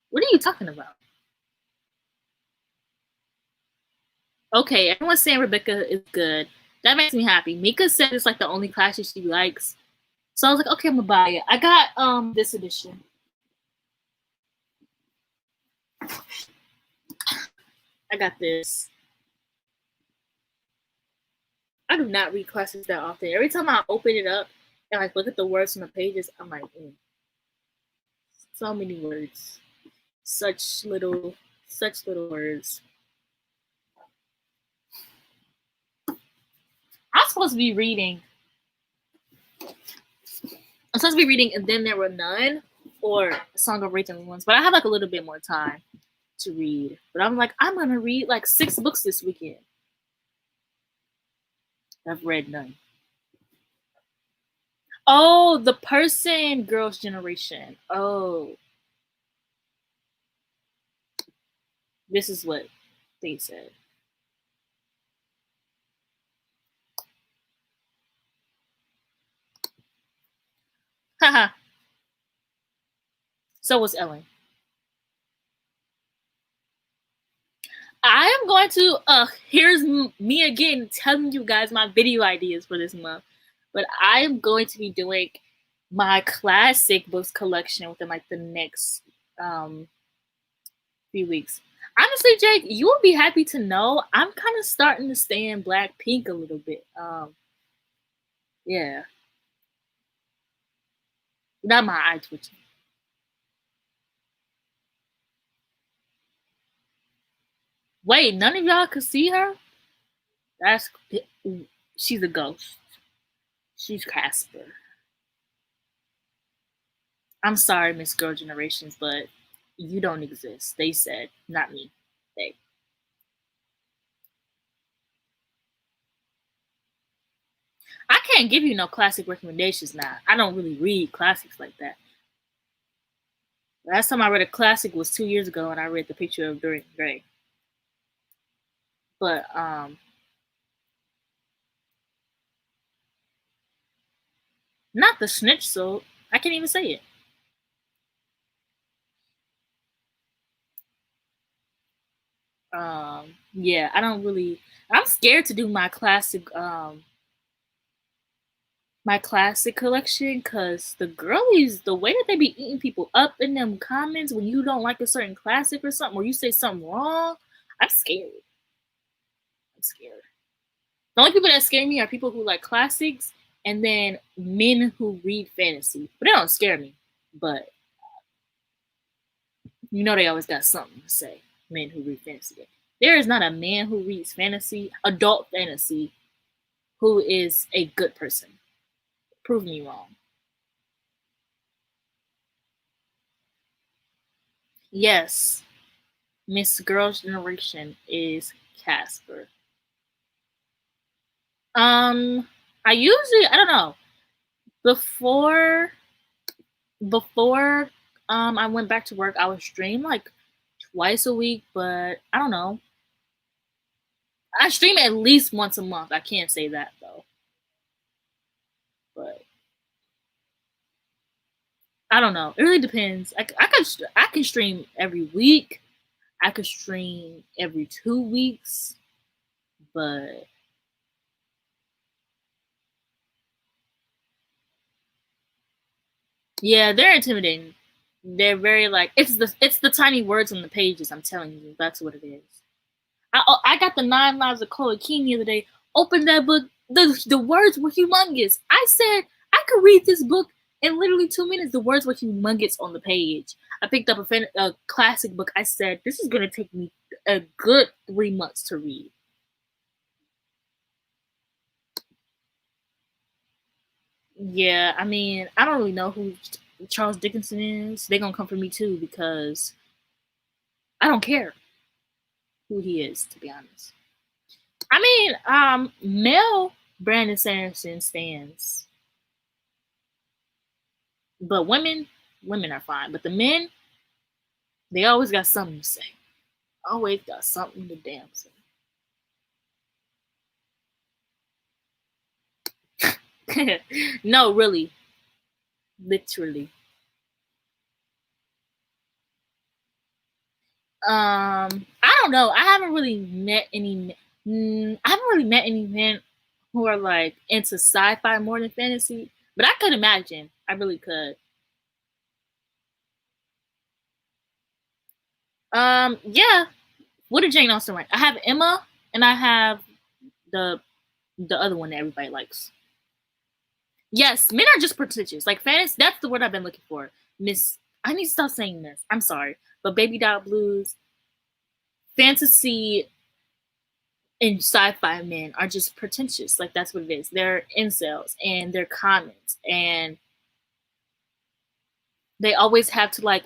What are you talking about? Okay, everyone's saying Rebecca is good. That makes me happy. Mika said it's like the only class she likes. So I was like, okay, I'm gonna buy it. I got this edition. I got this. I do not read classics that often. Every time I open it up and like look at the words on the pages, I'm like, so many words. Such little words. I'm supposed to be reading. I'm supposed to be reading And Then There Were None or Song of Rachel Ones, but I have like a little bit more time to read. But I'm like, I'm gonna read like 6 books this weekend. I've read none. Oh, the person girls generation. Oh. This is what they said. Haha. So was Ellen. I am going to here's me again telling you guys my video ideas for this month. But I am going to be doing my classic books collection within like the next few weeks. Honestly, Jake, you will be happy to know I'm kind of starting to stand Blackpink a little bit. Yeah. Not my eye twitching. Wait, none of y'all could see her? That's she's a ghost. She's Casper. I'm sorry, Miss Girl Generations, but you don't exist. They said, not me. They. I can't give you no classic recommendations now. I don't really read classics like that. Last time I read a classic was 2 years ago, and I read The Picture of Dorian Gray. But not the Snitch. So I can't even say it. Yeah, I don't really. I'm scared to do my classic collection because the girlies, the way that they be eating people up in them comments when you don't like a certain classic or something, or you say something wrong, I'm scared. I'm scared. The only people that scare me are people who like classics and then men who read fantasy. But they don't scare me. But you know they always got something to say. Men who read fantasy. There is not a man who reads fantasy, adult fantasy, who is a good person. Prove me wrong. Yes, Miss Girls Generation is Casper. I usually I don't know before before I went back to work. I would stream like twice a week, but I don't know. I stream at least once a month. I can't say that though, but I don't know. It really depends. I can stream every week. I could stream every 2 weeks, but yeah, they're intimidating. They're very like it's the tiny words on the pages. I'm telling you, that's what it is. I got the 9 Lives of Cole King the other day. Opened that book. The words were humongous. I said I could read this book in literally 2 minutes. The words were humongous on the page. I picked up a classic book. I said this is gonna take me a good 3 months to read. Yeah, I mean, I don't really know who Charles Dickinson is. They're gonna come for me too because I don't care who he is, to be honest. I mean, male Brandon Sanderson stands, but women are fine. But the men, they always got something to say. Always got something to damn say. No, really. literally. I don't know. I haven't really met any. I haven't really met any men who are like into sci-fi more than fantasy. But I could imagine. I really could. Yeah. What did Jane Austen write? I have Emma, and I have the the other one that everybody likes. Yes, men are just pretentious. Like fantasy. That's the word I've been looking for. Miss. I need to stop saying this. I'm sorry, but Baby Doll Blues, fantasy and sci-fi men are just pretentious. Like that's what it is. They're incels and they're comments and they always have to like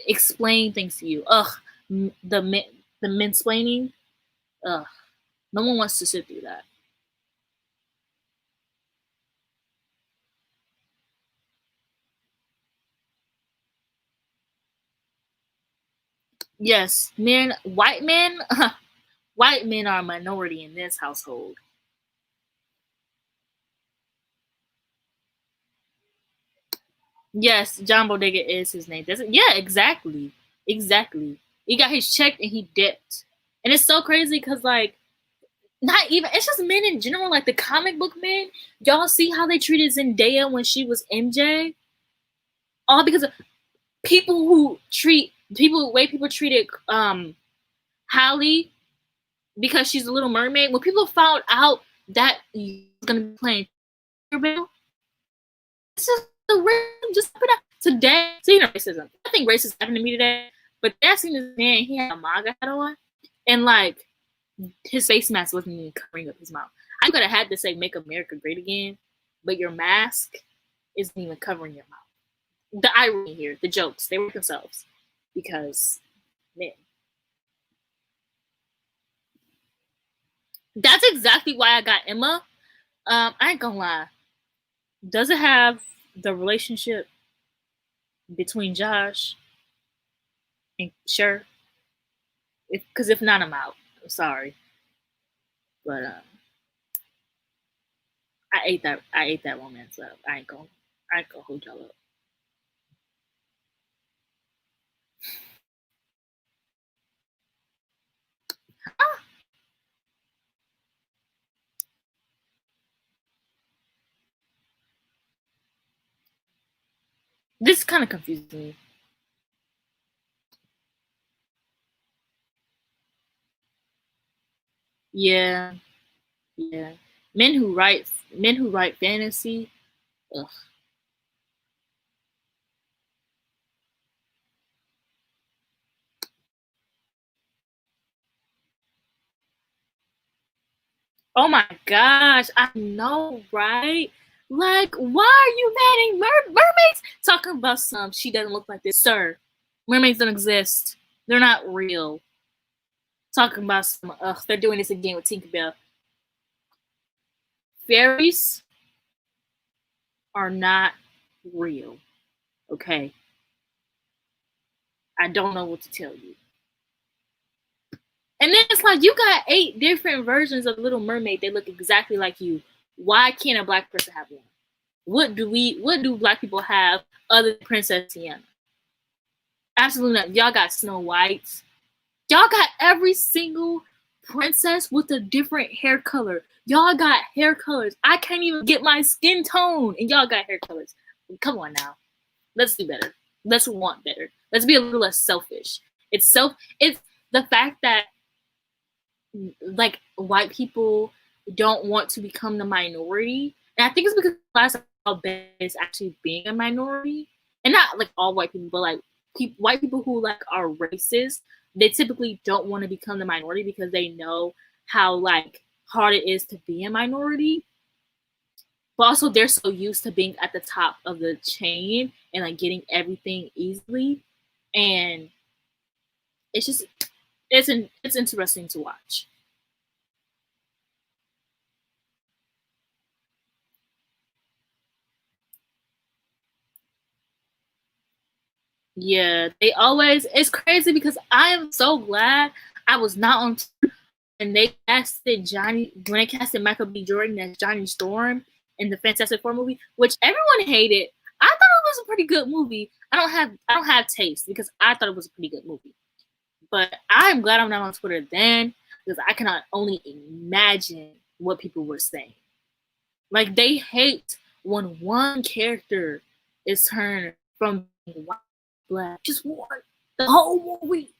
explain things to you. Ugh, the mansplaining. Ugh, no one wants to sit through that. Yes, men, white men, white men are a minority in this household. Yes, John Bodega is his name. Doesn't? Yeah, exactly, exactly. He got his check and he dipped, and it's so crazy because like not even it's just men in general, like the comic book men. Y'all see how they treated Zendaya when she was MJ? All because of people who treat people way people treated Halle because she's a Little Mermaid. When people found out that he was gonna be playing Tinkerbell, it's just the random just put out today. So you know racism. I think racism happened to me today. But that seen this man, he had a MAGA hat on, and like his face mask wasn't even covering up his mouth. I could have had to say "Make America Great Again," but your mask isn't even covering your mouth. The irony here, the jokes, they were themselves because man, that's exactly why I got Emma. I ain't gonna lie. Does it have the relationship between Josh and Sure? Because if not, I'm out. I'm sorry, but I ate that. I ate that romance up. I ain't gonna. I ain't gonna hold y'all up. This kind of confused me. Yeah, yeah. Men who write fantasy. Ugh. Oh my gosh, I know, right? Like, why are you banning mermaids? Talking about some, she doesn't look like this, sir. Mermaids don't exist. They're not real. Talking about some, ugh, they're doing this again with Tinkerbell. Fairies are not real. Okay, I don't know what to tell you. And then it's like you got 8 different versions of Little Mermaid. They look exactly like you. Why can't a black person have one? What do black people have other than Princess Tiana? Absolutely not. Y'all got Snow White. Y'all got every single princess with a different hair color. Y'all got hair colors. I can't even get my skin tone, and y'all got hair colors. Come on now. Let's do better. Let's want better. Let's be a little less selfish. It's the fact that like white people don't want to become the minority. And I think it's because last how bad is actually being a minority. And not like all white people, but like white people who like are racist, they typically don't want to become the minority because they know how like hard it is to be a minority. But also they're so used to being at the top of the chain and like getting everything easily. And it's just it's interesting to watch. Yeah, they always. It's crazy because I am so glad I was not on. And they casted Johnny when they casted Michael B. Jordan as Johnny Storm in the Fantastic Four movie, which everyone hated. I thought it was a pretty good movie. I don't have taste because I thought it was a pretty good movie. But I'm glad I'm not on Twitter then because I cannot only imagine what people were saying. Like they hate when one character is turned from white to black. Just one. The whole movie.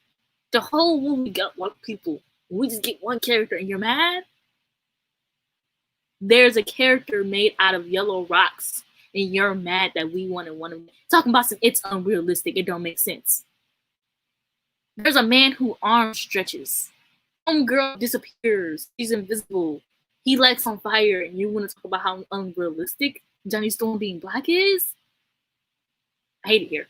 The whole movie got white people. We just get one character and you're mad? There's a character made out of yellow rocks and you're mad that we wanted one of them. Talking about some it's unrealistic. It don't make sense. There's a man who arm stretches. Some girl disappears. She's invisible. He lights on fire, and you want to talk about how unrealistic Johnny Storm being black is? I hate it here.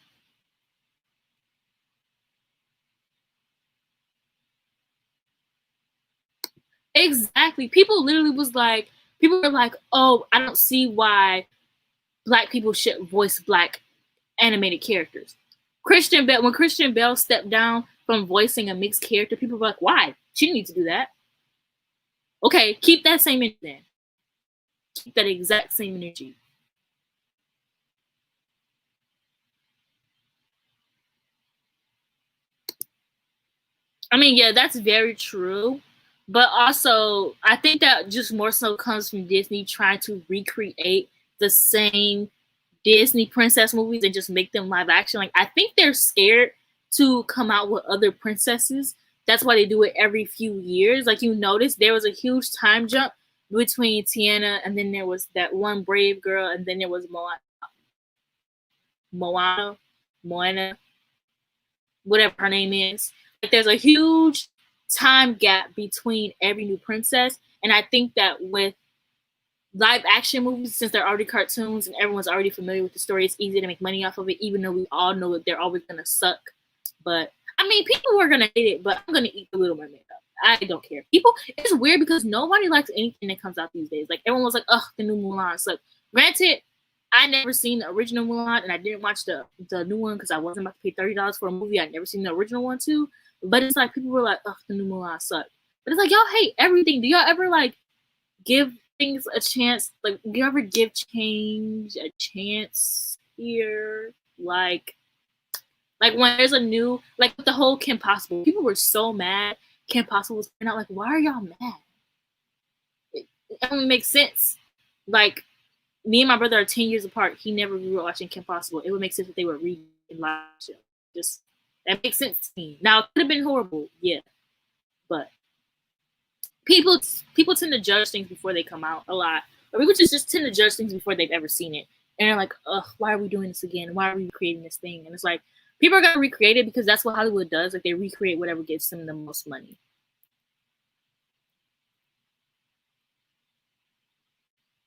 Exactly. People literally was like, people were like, oh, I don't see why black people should voice black animated characters. When Christian Bale stepped down from voicing a mixed character, people were like, why? She didn't need to do that. Okay, keep that same energy then. Keep that exact same energy. I mean, yeah, that's very true. But also, I think that just more so comes from Disney trying to recreate the same Disney princess movies and just make them live action. Like, I think they're scared to come out with other princesses. That's why they do it every few years. Like, you notice there was a huge time jump between Tiana and then there was that one brave girl and then there was Moana, whatever her name is. Like there's a huge time gap between every new princess, and I think that with live action movies, since they're already cartoons and everyone's already familiar with the story, it's easy to make money off of it, even though we all know that they're always gonna suck. But I mean, people are gonna hate it, but I'm gonna eat the Little Mermaid up. I don't care. People, it's weird because nobody likes anything that comes out these days. Like everyone was like, "Ugh, the new Mulan." So, granted, I never seen the original Mulan, and I didn't watch the new one because I wasn't about to pay $30 for a movie. I'd never seen the original one too. But it's like people were like, "Ugh, the new Mulan sucked." But it's like y'all hate everything. Do y'all ever like give things a chance? Like, do you ever give change a chance here? Like when there's a new, like the whole Kim Possible, people were so mad. Kim Possible was coming out. Like, why are y'all mad? It only makes sense. Like, me and my brother are 10 years apart. He never grew up watching Kim Possible. It would make sense if they were reading live show. Just that makes sense to me. Now it could have been horrible, yeah, but people tend to judge things before they come out a lot, or people just tend to judge things before they've ever seen it, and they're like, "Ugh, why are we doing this again? Why are we creating this thing?" And it's like people are gonna recreate it because that's what Hollywood does. Like they recreate whatever gives them the most money.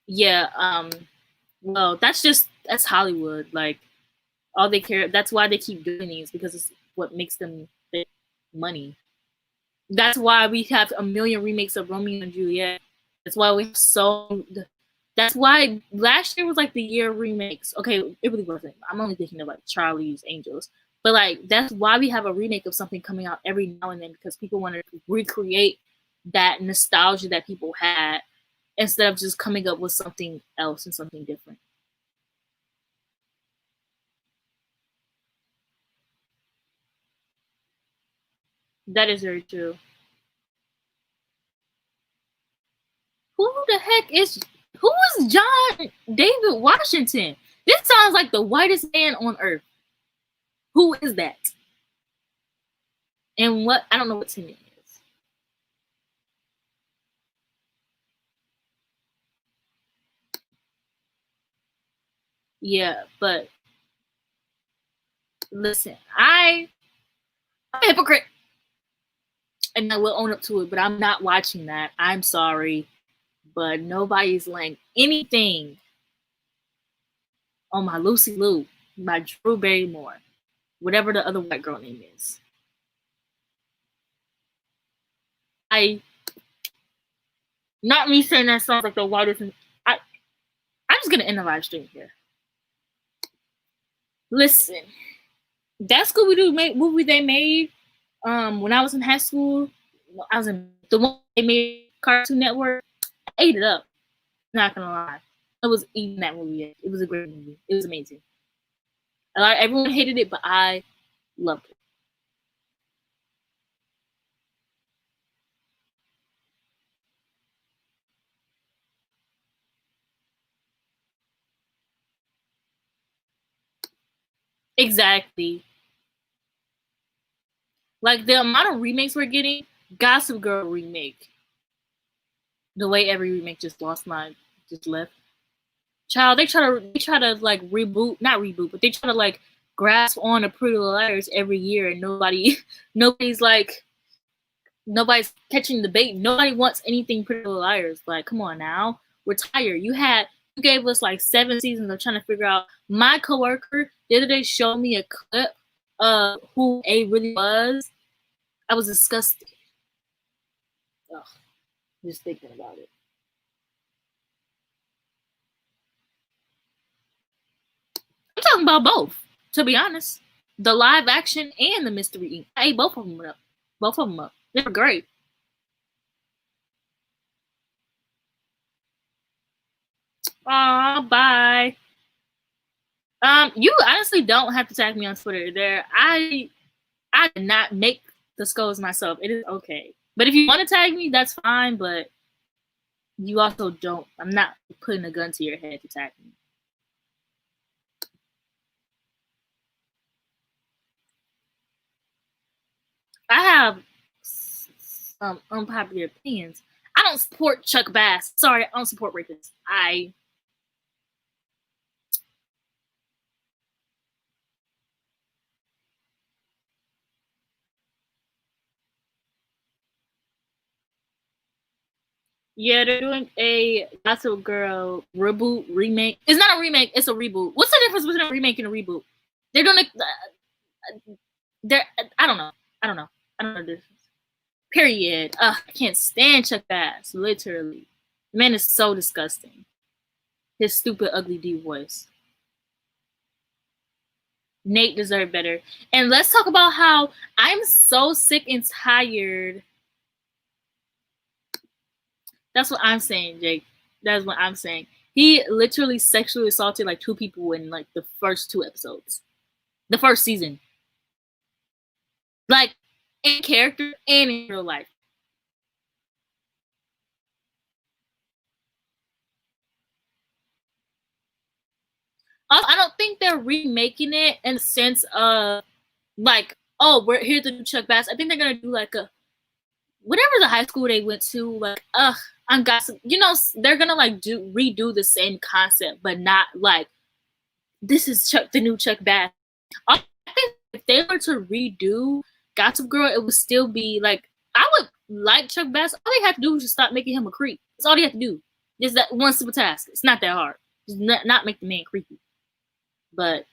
Yeah. Well, that's Hollywood. Like all they care. That's why they keep doing these because it's what makes them money. That's why we have a million remakes of Romeo and Juliet. That's why we have so. That's why last year was like the year of remakes. Okay, it really wasn't. I'm only thinking of like Charlie's Angels, but like that's why we have a remake of something coming out every now and then because people want to recreate that nostalgia that people had instead of just coming up with something else and something different. That is very true. Who the heck is who is John David Washington? This sounds like the whitest man on earth. Who is that? And what I don't know what team it is. Yeah, but listen, I'm a hypocrite. And I will own up to it, but I'm not watching that. I'm sorry. But nobody's like anything on my Lucy Liu, my Drew Barrymore, whatever the other white girl name is. I not me saying that sounds like the whitest. I I'm just gonna end the live stream here. Listen, that Scooby Doo movie they made when I was in high school. I was in the one they made Cartoon Network. I ate it up. Not gonna lie, I was eating that movie. It was a great movie. It was amazing. Like everyone hated it, but I loved it. Exactly. Like the amount of remakes we're getting, Gossip Girl remake. The way every remake just just left. Child, they try to like reboot, not reboot, but they try to like grasp on to Pretty Little Liars every year, and nobody's like, nobody's catching the bait. Nobody wants anything Pretty Little Liars. Like, come on now, we're tired. You gave us like 7 seasons of trying to figure out. My coworker the other day showed me a clip of who A really was. I was disgusted. Ugh, just thinking about it. I'm talking about both, to be honest. The live action and the mystery. I ate both of them up. Both of them up. They were great. Aw, bye. You honestly don't have to tag me on Twitter. I did not make the skulls myself. It is okay. But if you want to tag me, that's fine. But you also don't. I'm not putting a gun to your head to tag me. I have some unpopular opinions. I don't support Chuck Bass. Sorry, I don't support rapists. Yeah, they're doing a Gossip Girl reboot remake. It's not a remake. It's a reboot. What's the difference between a remake and a reboot? They're doing they're. I don't know. I don't know. I don't know the difference. Period. Ugh, I can't stand Chuck Bass. Literally, the man is so disgusting. His stupid, ugly D voice. Nate deserved better. And let's talk about how I'm so sick and tired. That's what I'm saying, Jake. That's what I'm saying. He literally sexually assaulted like 2 people in like the first 2 episodes. The first season. Like in character and in real life. Also, I don't think they're remaking it in the sense of like, oh, we're here to do Chuck Bass. I think they're gonna do like a whatever the high school they went to, like, I'm gossip. You know, they're gonna like redo the same concept, but not like this is the new Chuck Bass. I think if they were to redo Gossip Girl, it would still be like I would like Chuck Bass. All they have to do is just stop making him a creep. That's all they have to do. Just that one simple task. It's not that hard. Just not make the man creepy. But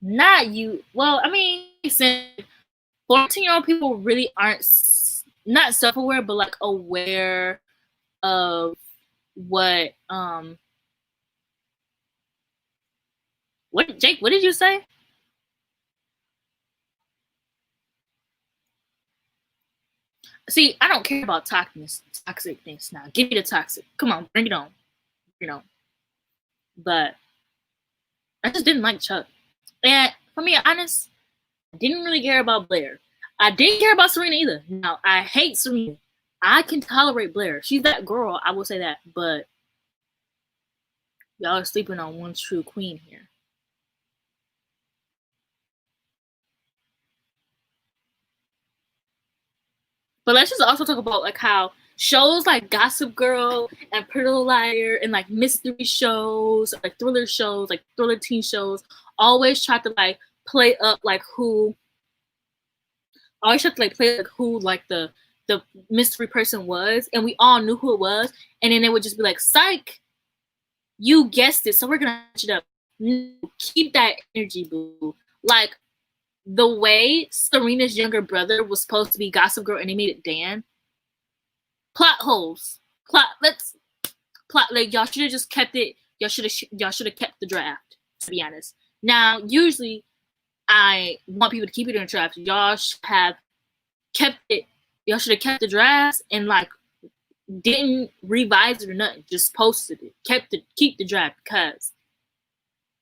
not you. Well, I mean, 14-year-old people really aren't not self-aware, but like aware of what what Jake, what did you say? See, I don't care about toxicness now. Give me the toxic. Come on, bring it on. You know. But I just didn't like Chuck. And for me, honest, I didn't really care about Blair. I didn't care about Serena either. Now I hate Serena. I can tolerate Blair. She's that girl, I will say that. But y'all are sleeping on one true queen here. But let's just also talk about like how shows like Gossip Girl and Pretty Little Liar and like mystery shows, like thriller teen shows, always try to like play up like who always try to like play like who like the mystery person was, and we all knew who it was, and then it would just be like, psych, you guessed it, so we're gonna match it up. Keep that energy, boo. Like the way Serena's younger brother was supposed to be Gossip Girl and they made it Dan. Plot holes. Let's plot like y'all should have just kept it. Y'all should have kept the draft, to be honest. Now, usually I want people to keep it in the draft. Y'all should have kept it Y'all should have kept the drafts and like didn't revise it or nothing. Just posted it. Keep the draft because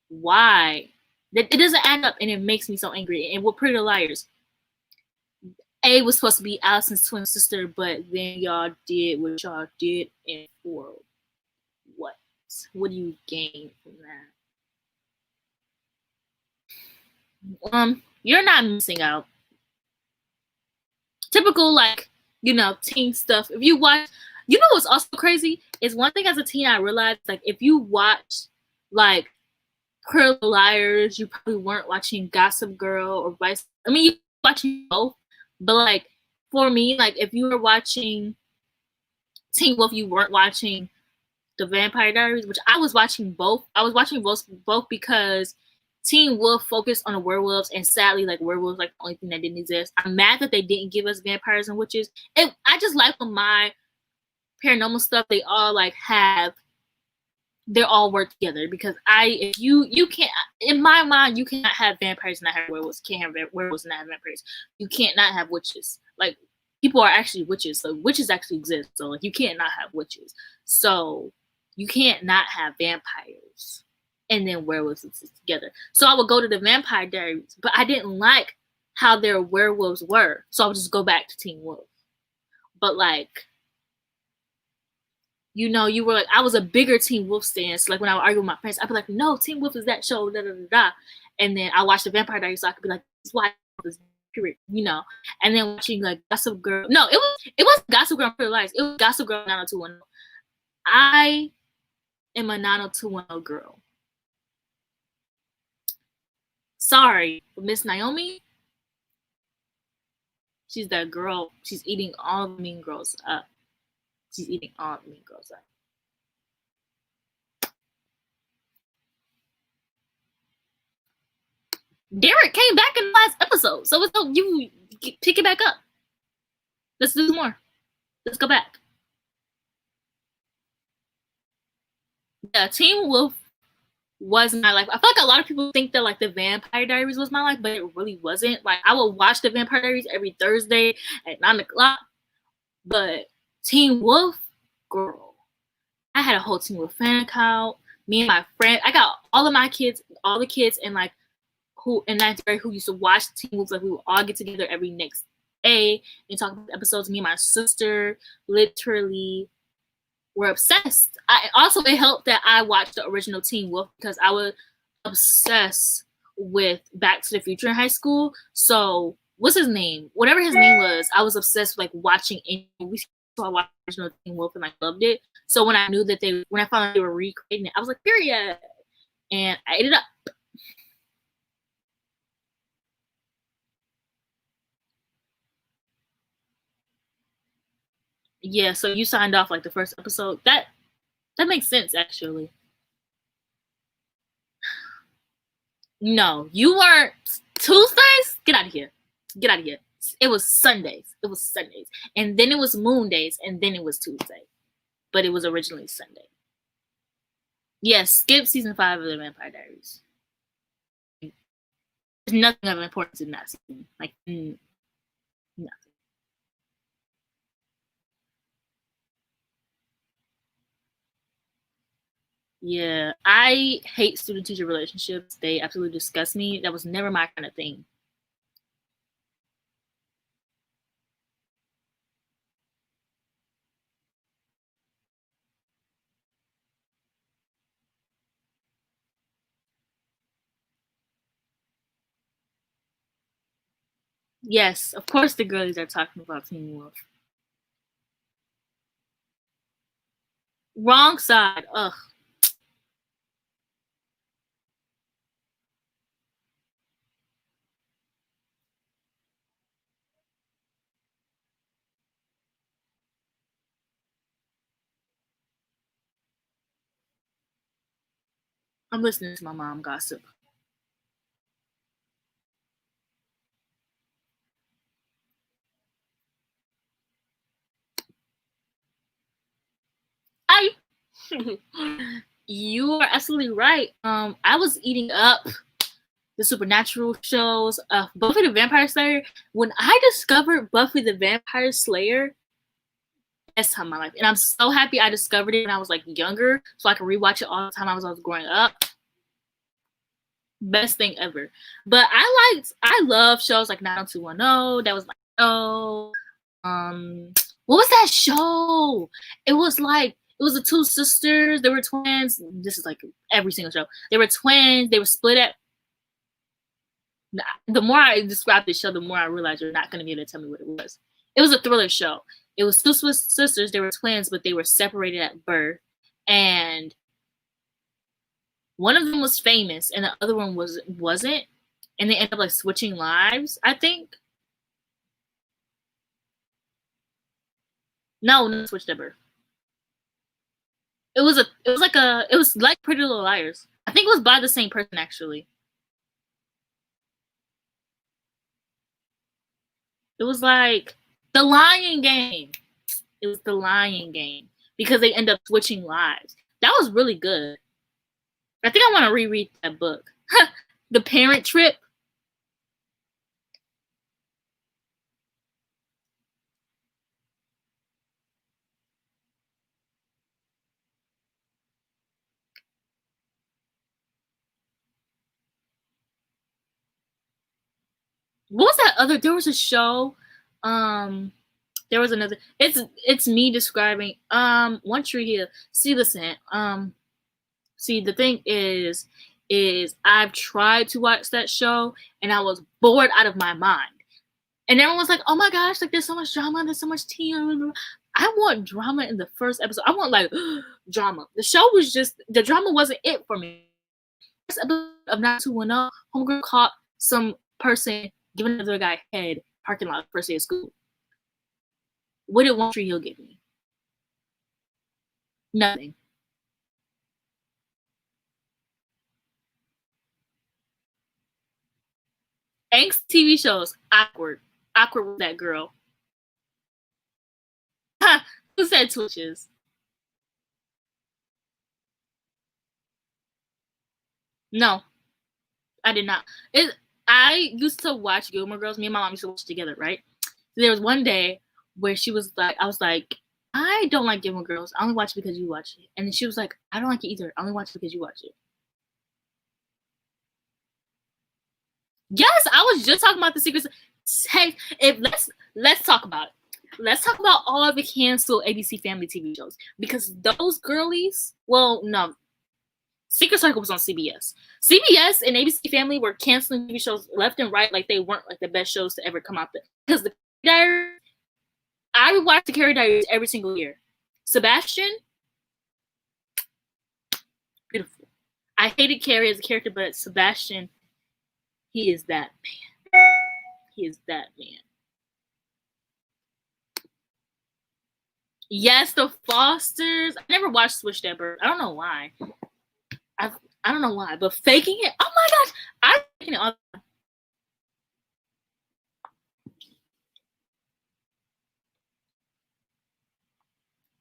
why? It doesn't add up and it makes me so angry. And we're Pretty Liars. A was supposed to be Allison's twin sister, but then y'all did what y'all did, and for what? What do you gain from that? You're not missing out. Typical, like, teen stuff. If you watch, what's also crazy is one thing as a teen I realized, like, if you watch, like, Pretty Liars, you probably weren't watching Gossip Girl or vice. I mean, you were watching both, but like for me, like if you were watching Teen Wolf, you weren't watching The Vampire Diaries, which I was watching both. I was watching both because Teen Wolf focused on the werewolves, and sadly, like werewolves, like the only thing that didn't exist. I'm mad that they didn't give us vampires and witches. And I just like when my paranormal stuff, they all like have. They're all work together because if you can't, in my mind, you cannot have vampires and not have werewolves. Can't have werewolves and not have vampires. You can't not have witches. Like people are actually witches, so witches actually exist. So like you can't not have witches. So you can't not have vampires and then werewolves exist together. So I would go to the Vampire Diaries, but I didn't like how their werewolves were, so I would just go back to Teen Wolf. But like, you were like, I was a bigger Teen Wolf stan. So like when I would argue with my friends, I'd be like, no, Teen Wolf is that show, da da da da. And then I watched the Vampire Diaries, so I could be like, this is why this period, And then watching like Gossip Girl. No, it was Gossip Girl for Lies. It was Gossip Girl 90210. I am a 90210 girl. Sorry, but Miss Naomi, she's that girl. She's eating all the mean girls up. She's eating all the mean girls up. Derek came back in the last episode, so it's you pick it back up. Let's do more. Let's go back. Yeah, Teen Wolf was my life. I feel like a lot of people think that like the Vampire Diaries was my life, but it really wasn't. Like I would watch the Vampire Diaries every Thursday at 9:00, but Teen Wolf, girl, I had a whole Teen Wolf fan account. Me and my friend, I got all of my kids, all the kids, and like who in ninth grade who used to watch Teen Wolf. Like we would all get together every next day and talk about the episodes. Me and my sister literally were obsessed. It helped that I watched the original Teen Wolf because I was obsessed with Back to the Future in high school. So what's his name? Whatever his name was, I was obsessed with like watching any movies. So I watched the original Teen Wolf and I loved it. So when I knew that when I found out they were recreating it, I was like, period. And I ate it up. Yeah, so you signed off like the first episode. That makes sense actually. No, you weren't. Tuesdays? Get out of here. Get out of here. It was Sundays. It was Sundays. And then it was Moon Days, and then it was Tuesday. But it was originally Sunday. Yes, skip season 5 of the Vampire Diaries. There's nothing of importance in that season. Like, nothing. Yeah, I hate student-teacher relationships. They absolutely disgust me. That was never my kind of thing. Yes, of course the girlies are talking about Teen Wolf. Wrong side. Ugh. I'm listening to my mom gossip. You are absolutely right. I was eating up the supernatural shows. Buffy the Vampire Slayer. When I discovered Buffy the Vampire Slayer, best time of my life, and I'm so happy I discovered it when I was like younger, so I could rewatch it all the time I was growing up. Best thing ever. But I love shows like 90210. That was like, oh, what was that show? It was the two sisters. They were twins. This is like every single show. They were twins. They were split at. The more I describe this show, the more I realize you're not going to be able to tell me what it was. It was a thriller show. It was two sisters. They were twins, but they were separated at birth, and one of them was famous, and the other one wasn't, and they ended up like switching lives. I think. No, not switched at birth. It was like Pretty Little Liars. I think it was by the same person actually. It was like The Lion Game. It was The Lion Game because they end up switching lives. That was really good. I think I want to reread that book. The Parent Trip. What was that other? There was a show. There was another. It's me describing. One Tree Hill. See, listen. See, the thing is I've tried to watch that show and I was bored out of my mind. And everyone's like, "Oh my gosh! Like, there's so much drama. There's so much tea." I want drama in the first episode. I want like drama. The show was just the drama wasn't it for me. First episode of 90210, homegirl caught some person giving another guy head parking lot first day of school. What did One Tree Hill give me? Nothing. Angst TV shows, awkward. Awkward with that girl. Who said Twitches? No, I did not. I used to watch Gilmore Girls. Me and my mom used to watch together, right? There was one day where she was like, I was like, I don't like Gilmore Girls. I only watch it because you watch it. And then she was like, I don't like it either. I only watch it because you watch it. Yes, I was just talking about the secrets. Hey, let's talk about it. Let's talk about all of the canceled ABC Family TV shows because those girlies. Well, no, Secret Circle was on CBS. CBS and ABC Family were canceling TV shows left and right, like they weren't like the best shows to ever come out there. Because the Diaries, I would watch the Carrie Diaries every single year. Sebastian, beautiful. I hated Carrie as a character, but Sebastian, he is that man. He is that man. Yes, the Fosters. I never watched Switched at Birth. I don't know why. I don't know why, but faking it. Oh my gosh, I'm faking it all.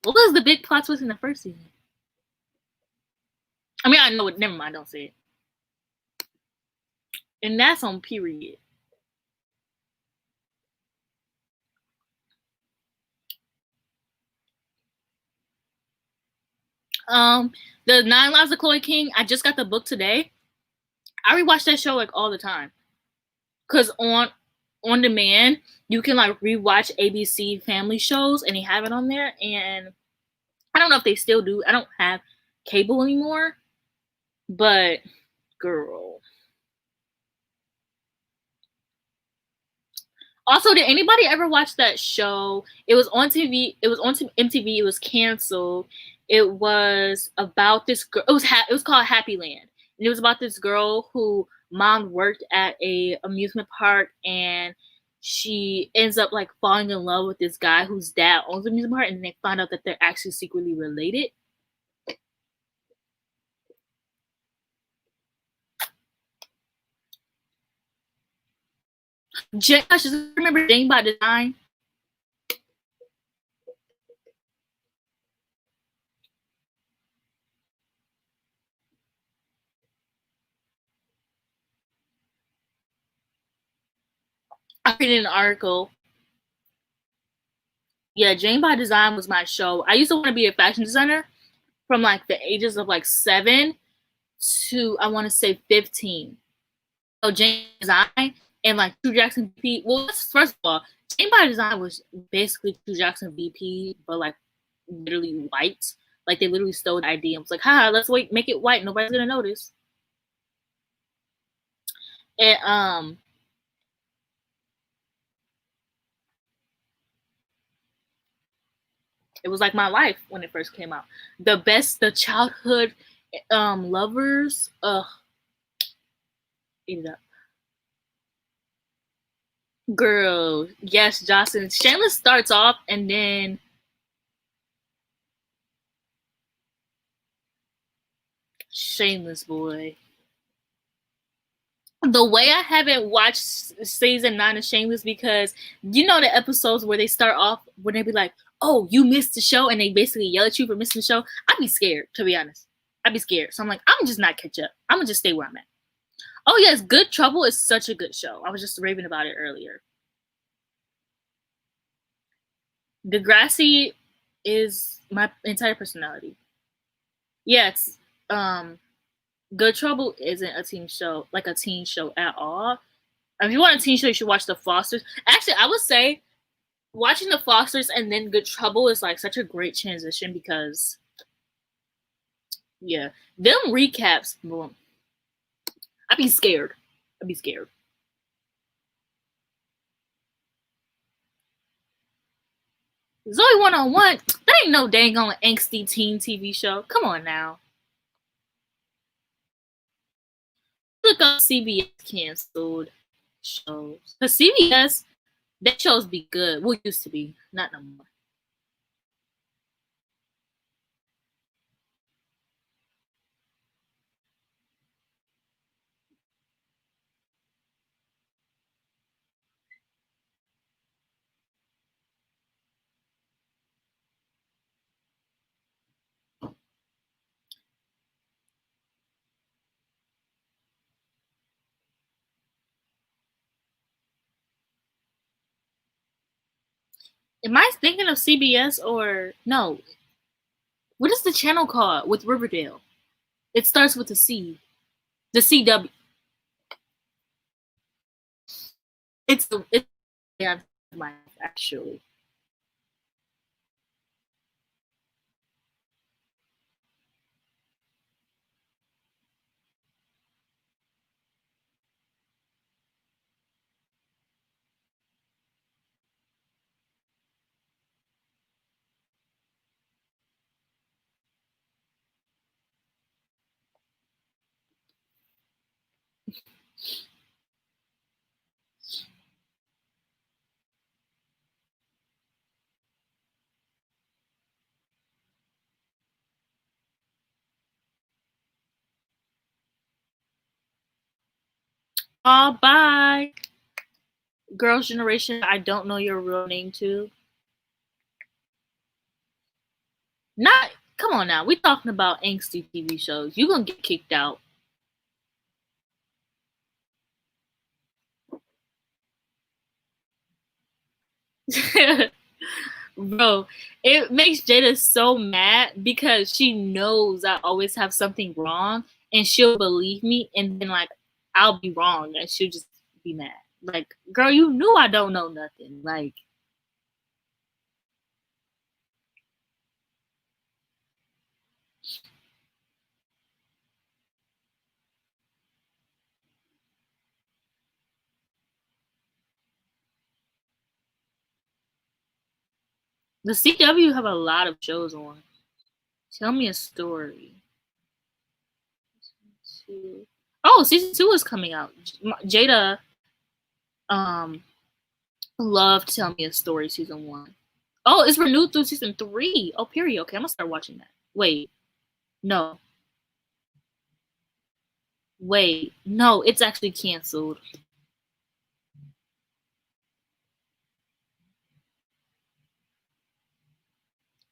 What was the big plot twist in the first season? I mean, I know it. Never mind. Don't say it. And that's on period. The 9 Lives of Chloe King. I just got the book today. I rewatch that show like all the time. Cause on demand, you can like rewatch ABC Family shows, and they have it on there. And I don't know if they still do. I don't have cable anymore, but girl. Also, did anybody ever watch that show? It was on TV. It was on MTV. It was canceled. It was about this girl. It was called Happy Land, and it was about this girl who mom worked at a amusement park, and she ends up like falling in love with this guy whose dad owns the amusement park, and they find out that they're actually secretly related. Josh, remember Jane by Design? reading an article. Yeah, Jane by Design was my show. I used to want to be a fashion designer from like the ages of like 7 to I want to say 15. So Jane by Design and like True Jackson VP. Well, first of all, Jane by Design was basically True Jackson VP, but like literally white. Like they literally stole the idea and was like, haha, let's make it white. Nobody's gonna notice. And it was like my life when it first came out. The childhood lovers, eat it up. Girl, yes, Jocelyn. Shameless starts off and then Shameless boy. The way I haven't watched season 9 of Shameless because you know the episodes where they start off when they be like, "Oh, you missed the show," and they basically yell at you for missing the show. I'd be scared, to be honest. I'd be scared. So I'm like, I'm just not catch up. I'm gonna just stay where I'm at. Oh yes, Good Trouble is such a good show. I was just raving about it earlier. Degrassi is my entire personality. Yeah, it's Good Trouble isn't a teen show, like a teen show at all. If you want a teen show, you should watch The Fosters. Actually, I would say watching The Fosters and then Good Trouble is like such a great transition because, yeah, them recaps, well, I'd be scared. I'd be scared. Zoe 101, that ain't no dang on angsty teen TV show. Come on now. Look up CBS canceled shows. Because CBS, that shows be good. Well, used to be. Not no more. Am I thinking of CBS or no? What is the channel called with Riverdale? It starts with a C. The CW. It's yeah, my actually. Oh, bye. Girls' Generation, I don't know your real name too. Not, come on now. We talking about angsty TV shows. You gonna get kicked out. Bro, it makes Jada so mad because she knows I always have something wrong and she'll believe me and then like I'll be wrong and she'll just be mad. Like, girl, you knew I don't know nothing. Like, the CW have a lot of shows on. Tell me a story. Oh, season 2 is coming out. Jada um loved Tell Me a Story season 1. Oh, it's renewed through season 3. Oh, period. Okay, I'm gonna start watching that. Wait, no. Wait, no, it's actually canceled.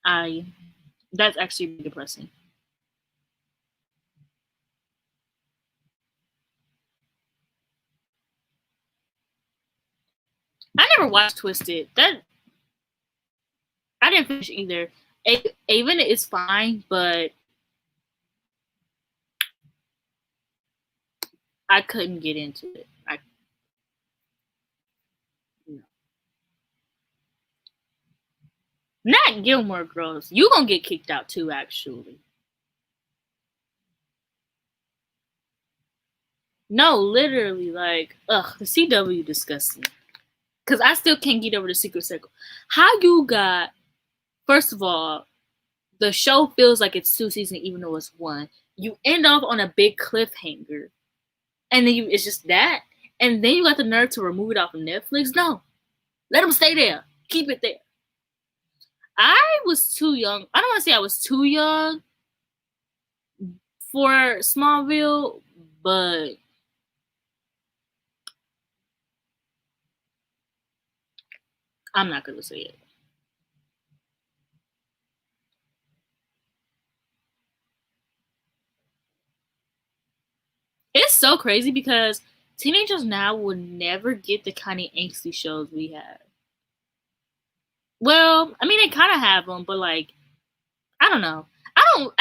I That's actually depressing. I never watched Twisted. That I didn't finish either. Avon is fine, but I couldn't get into it. No. Not Gilmore Girls. You gonna get kicked out too, actually. No, literally, like, ugh, the CW disgusting. Cause I still can't get over the Secret Circle. How you got? First of all, the show feels like it's 2 seasons, even though it's one. You end off on a big cliffhanger, and then it's just that, and then you got the nerve to remove it off of Netflix. No, let them stay there. Keep it there. I was too young. I don't want to say I was too young for Smallville, but I'm not gonna say it. It's so crazy because teenagers now will never get the kind of angsty shows we have. Well, I mean, they kind of have them, but like, I don't know. I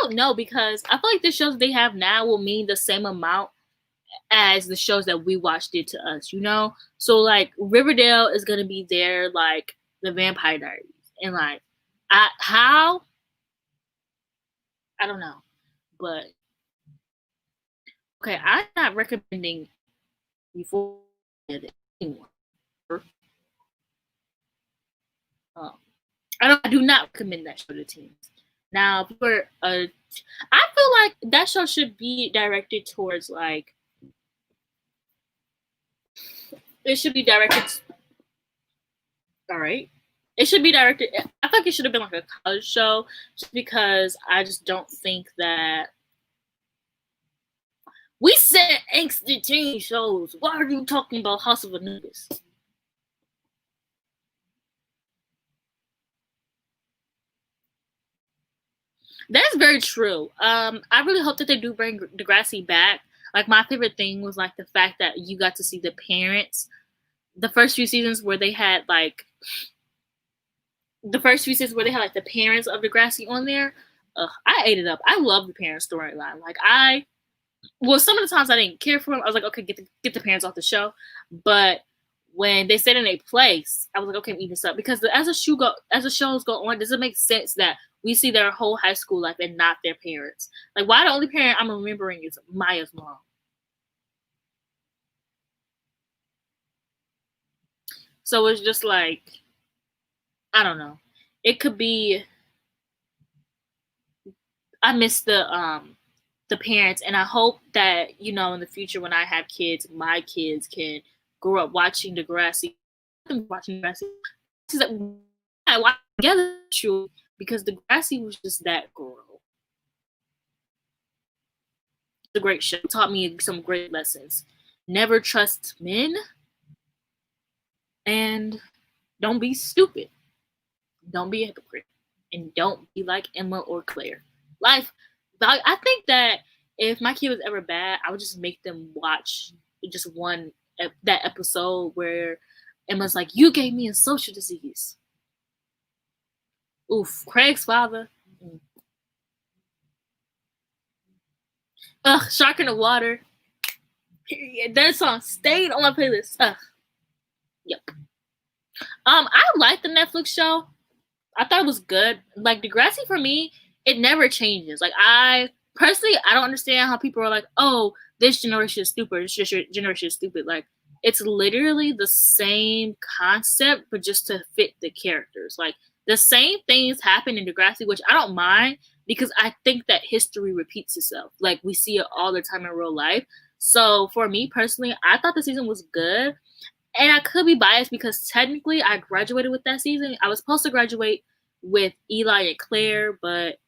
don't know because I feel like the shows they have now will mean the same amount as the shows that we watched did to us, you know? So like Riverdale is gonna be there like the Vampire Diaries. And like how I don't know. But okay, I'm not recommending before anyone. Um, I do not recommend that show to teens. Now, for I feel like that show should be directed towards like it should be directed. All right, it should be directed. I feel like it should have been like a college show, just because I just don't think that we said angsty teen shows. Why are you talking about House of Anubis? That's very true. I really hope that they do bring Degrassi back. Like my favorite thing was like the fact that you got to see the parents. The first few seasons where they had like the parents of Degrassi on there. I ate it up. I love the parent storyline. Like some of the times I didn't care for them. I was like, okay, get the parents off the show. But when they said in a place, I was like, okay, I'm eating this up because as the shows go on, does it make sense that we see their whole high school life and not their parents? Like, why the only parent I'm remembering is Maya's mom? So it's just like I don't know. It could be I miss the parents, and I hope that in the future when I have kids, my kids can grow up watching Degrassi, watching Degrassi. I watch together, true, because Degrassi was just that girl. It's a great show. It taught me some great lessons. Never trust men, and don't be stupid. Don't be a hypocrite, and don't be like Emma or Claire. Life. I think that if my kid was ever bad, I would just make them watch just that episode where Emma's like, "You gave me a social disease." Oof, Craig's father. Ugh, Shark in the Water. Period. That song stayed on my playlist. Ugh. Yep. I like the Netflix show. I thought it was good. Like Degrassi for me, it never changes. Like I personally, I don't understand how people are like, "Oh, this generation is stupid. This generation is stupid." Like it's literally the same concept, but just to fit the characters. Like the same things happen in Degrassi, which I don't mind because I think that history repeats itself. Like we see it all the time in real life. So for me personally, I thought the season was good. And I could be biased because technically I graduated with that season. I was supposed to graduate with Eli and Claire, but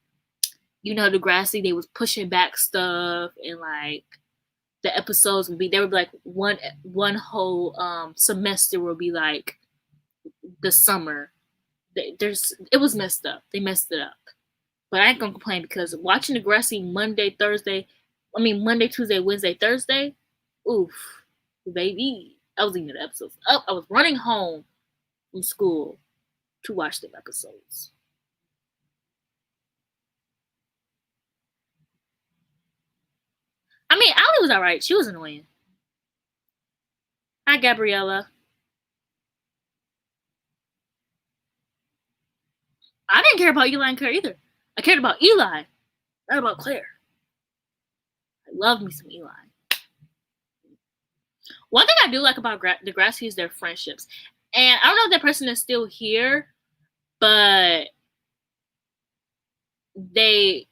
Degrassi, they was pushing back stuff and like the episodes they would be like one whole semester will be like the summer. It was messed up. They messed it up. But I ain't gonna complain because watching Degrassi Monday, Tuesday, Wednesday, Thursday, oof, baby. I was eating the episodes up. I was running home from school to watch the episodes. I mean, Allie was alright. She was annoying. Hi, Gabriella. I didn't care about Eli and Claire either. I cared about Eli, not about Claire. I love me some Eli. One thing I do like about Degrassi is their friendships. And I don't know if that person is still here, but they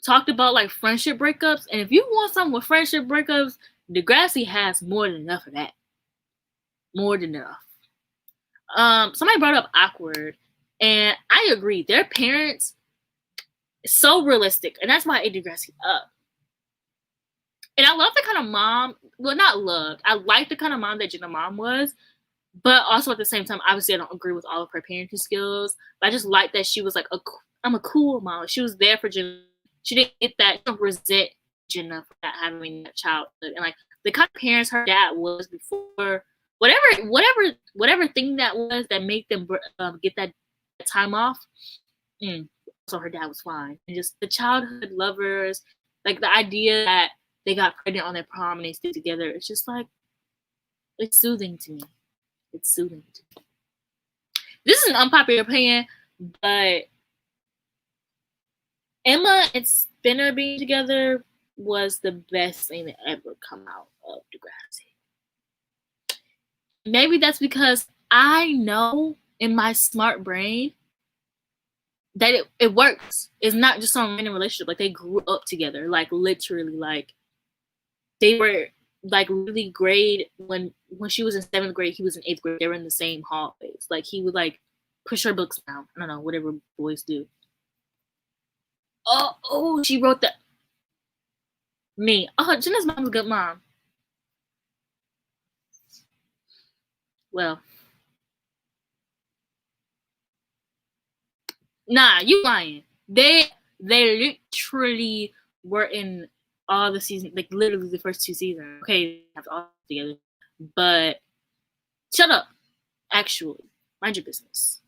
talked about like friendship breakups. And if you want something with friendship breakups, Degrassi has more than enough of that. More than enough. Somebody brought up awkward, and I agree. Their parents is so realistic, and that's why I ate Degrassi up. And I love the kind of mom. Well, not loved. I like the kind of mom that Jenna Mom was, but also at the same time, obviously, I don't agree with all of her parenting skills. But I just like that she was like, I'm a cool mom. She was there for Jenna. She didn't get that. She don't resent Jenna for not having that childhood, and like the kind of parents her dad was before. Whatever thing that was that made them get that time off. So her dad was fine, and just the childhood lovers, like the idea that they got pregnant on their prom and they stayed together. It's just like, it's soothing to me. It's soothing to me. This is an unpopular opinion, but Emma and Spinner being together was the best thing that ever come out of Degrassi. Maybe that's because I know in my smart brain that it works. It's not just some random relationship. Like, they grew up together. Like, literally, like, they were, like, really grade. When she was in 7th grade, he was in 8th grade. They were in the same hallways. Like, he would, like, push her books down. I don't know, whatever boys do. Oh, she wrote that. Me. Oh, Jenna's mom's a good mom. Well. Nah, you lying. They literally were in all the seasons, like literally the first 2 seasons. Okay, have all together, but shut up. Actually, mind your business.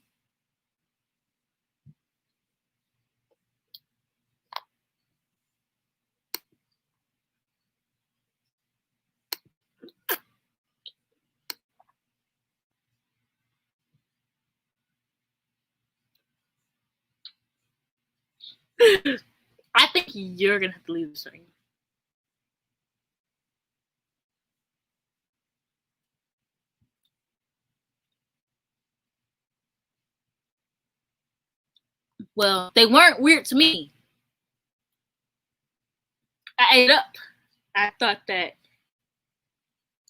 I think you're gonna have to leave the stream. Well, they weren't weird to me. I ate up. I thought that,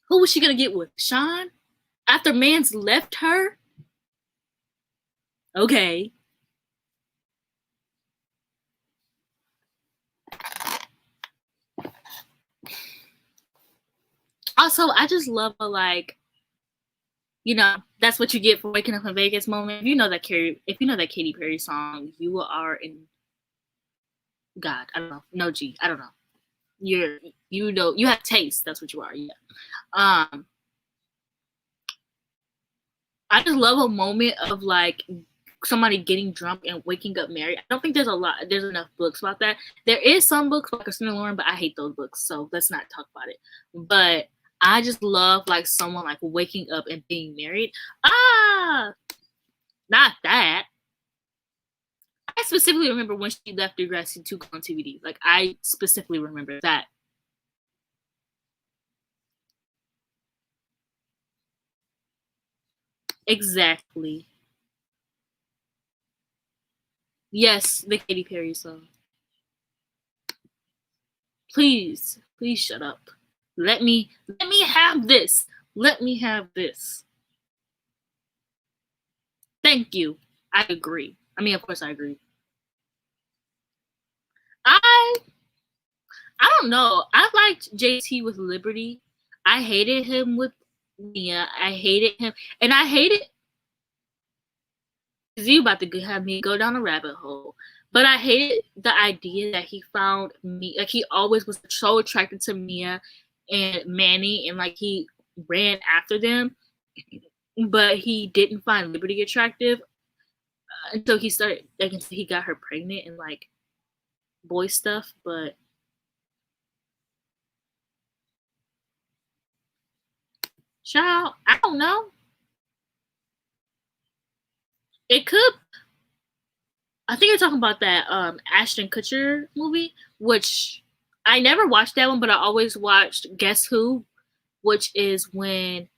who was she gonna get with? Sean? After Mans left her? Okay. Also, I just love a, like, you know, that's what you get for waking up in Vegas moment. If you know that Katy Perry song, you are in God. I don't know. No G. I don't know. You know, you have taste. That's what you are. Yeah. I just love a moment of like somebody getting drunk and waking up married. I don't think there's enough books about that. There is some books like Christina Lauren, but I hate those books, so let's not talk about it. But I just love like someone like waking up and being married. Not that. I specifically remember when she left Degrassi to go on TVD. Like, I specifically remember that. Exactly. Yes, the Katy Perry song. Please shut up. Let me have this. Let me have this. Thank you. I agree. I mean, of course I agree. I don't know. I liked JT with Liberty. I hated him with Mia. I hated him. And I hated, because you about to have me go down a rabbit hole. But I hated the idea that he found me, like, he always was so attracted to Mia and Manny, and like he ran after them, but he didn't find Liberty attractive until he started, like, until he got her pregnant and like boy stuff. But child, I don't know. It could. I think you're talking about that Ashton Kutcher movie, which I never watched that one, but I always watched Guess Who, which is when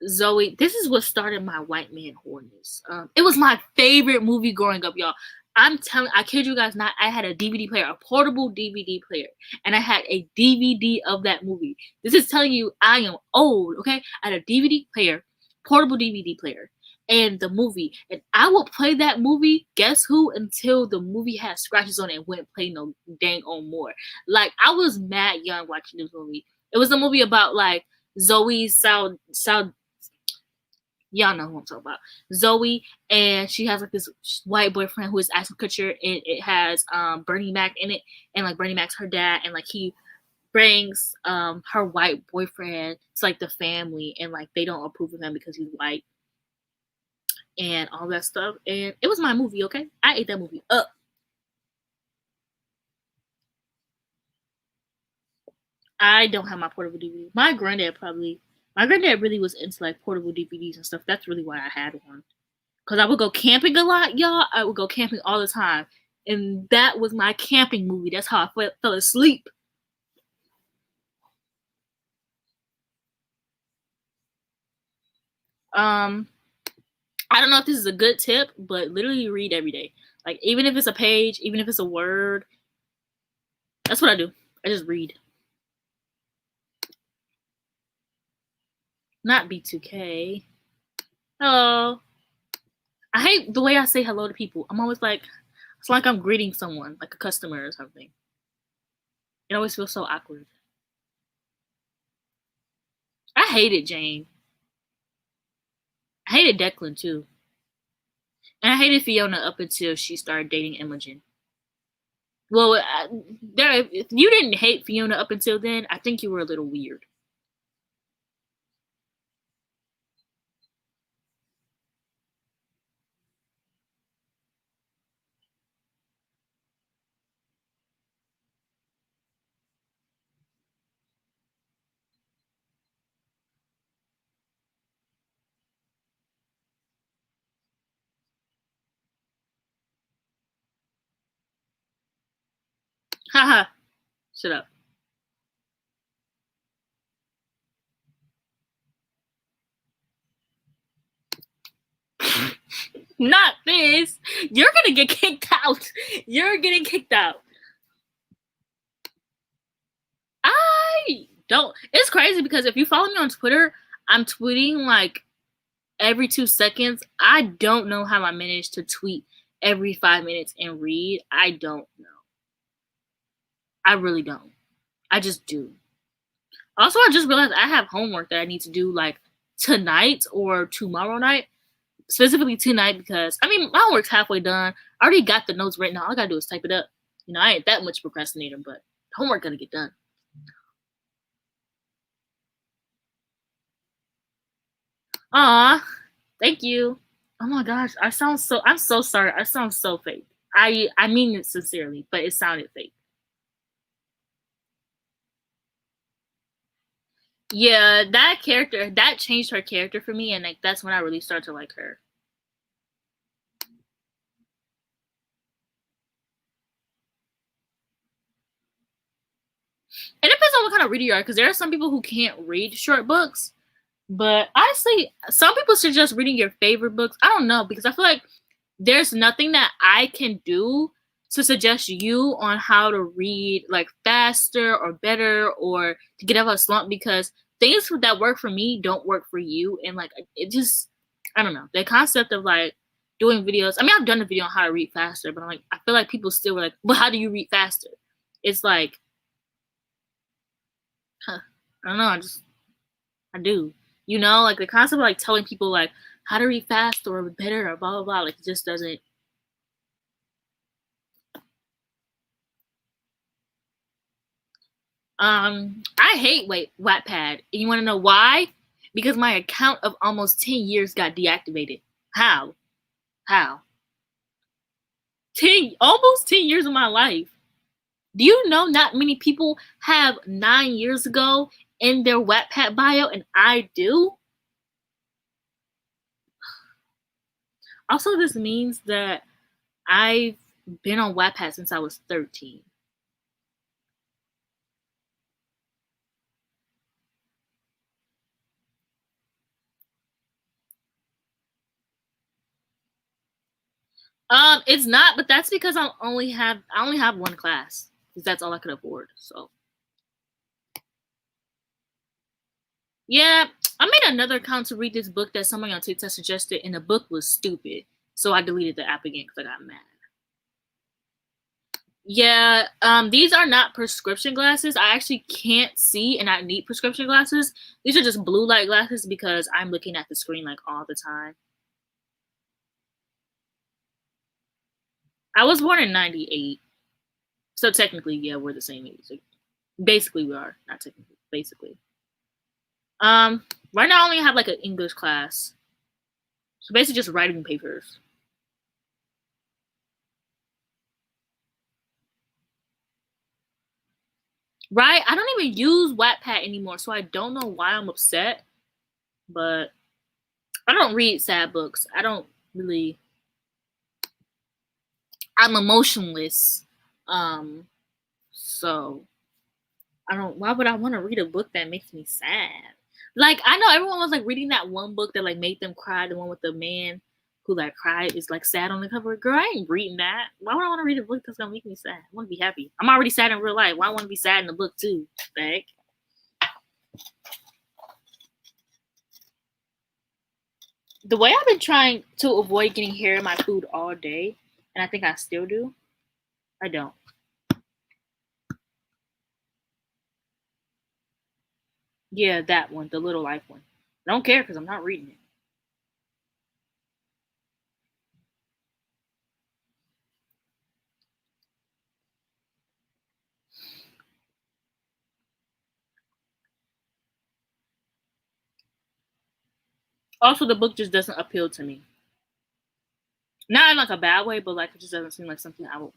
Zoe. This is what started my white man horniness. It was my favorite movie growing up, y'all. I'm telling, I kid you guys not. I had a DVD player, a portable DVD player, and I had a DVD of that movie. This is telling you I am old. Okay, I had a DVD player, portable DVD player, and the movie, and I will play that movie. Guess Who? Until the movie had scratches on it and wouldn't play no dang on more. Like, I was mad young watching this movie. It was a movie about like Zoe Sal y'all know who I'm talking about. Zoe, and she has like this white boyfriend who is Ashton Kutcher, and it has Bernie Mac in it, and like Bernie Mac's her dad, and like he brings her white boyfriend to like the family, and like they don't approve of him because he's white and all that stuff. And it was my movie, okay? I ate that movie up. I don't have my portable DVD. My granddad really was into like portable DVDs and stuff. That's really why I had one. Cause I would go camping a lot, y'all. I would go camping all the time, and that was my camping movie. That's how I fell asleep. Um, I don't know if this is a good tip, but literally read every day. Like, even if it's a page, even if it's a word, that's what I do. I just read. Not B2K. Hello. I hate the way I say hello to people. I'm always like, it's like I'm greeting someone, like a customer or something. It always feels so awkward. I hated Jane. I hated Declan too. And I hated Fiona up until she started dating Imogen. Well, if you didn't hate Fiona up until then, I think you were a little weird. Haha, shut up. Not this. You're gonna get kicked out. You're getting kicked out. I don't. It's crazy because if you follow me on Twitter, I'm tweeting like every 2 seconds. I don't know how I managed to tweet every 5 minutes and read. I don't know. I really don't. I just do. Also, I just realized I have homework that I need to do like tonight or tomorrow night. Specifically tonight because I mean my homework's halfway done. I already got the notes written. All I gotta do is type it up. You know, I ain't that much procrastinator, but homework gotta get done. Aw, thank you. Oh my gosh, I'm so sorry. I sound so fake. I mean it sincerely, but it sounded fake. Yeah, that character that changed her character for me, and like that's when I really started to like her. It depends on what kind of reader you are, because there are some people who can't read short books. But honestly, some people suggest reading your favorite books. I don't know, because I feel like there's nothing that I can do to suggest you on how to read like faster or better or to get out of a slump, because things that work for me don't work for you. And like it just, I don't know. The concept of like doing videos. I mean, I've done a video on how to read faster, but I'm like, I feel like people still were like, well, how do you read faster? It's like, huh, I don't know. I do. You know, like the concept of like telling people like how to read fast or better or blah blah blah, like it just doesn't. I hate Wattpad. And you want to know why? Because my account of almost 10 years got deactivated. How? How? Almost 10 years of my life. Do you know not many people have 9 years ago in their Wattpad bio, and I do? Also, this means that I've been on Wattpad since I was 13. It's not, but that's because I only have one class because that's all I could afford. So, yeah, I made another account to read this book that somebody on TikTok suggested, and the book was stupid. So I deleted the app again because I got mad. Yeah, these are not prescription glasses. I actually can't see, and I need prescription glasses. These are just blue light glasses because I'm looking at the screen like all the time. I was born in '98, so technically, yeah, we're the same age. Like, basically, we are not technically, basically. Right now I only have like an English class, so basically just writing papers. Right? I don't even use Wattpad anymore, so I don't know why I'm upset. But I don't read sad books. I don't really. I'm emotionless. So I don't. Why would I want to read a book that makes me sad? Like I know everyone was like reading that one book that like made them cry. The one with the man who like cried is like sad on the cover. Girl, I ain't reading that. Why would I want to read a book that's gonna make me sad? I want to be happy. I'm already sad in real life. Why I want to be sad in the book too? Like. The way I've been trying to avoid getting hair in my food all day, and I think I still do, I don't. Yeah, that one, the Little Life one. I don't care because I'm not reading it. Also, the book just doesn't appeal to me. Not in like a bad way, but like it just doesn't seem like something I would.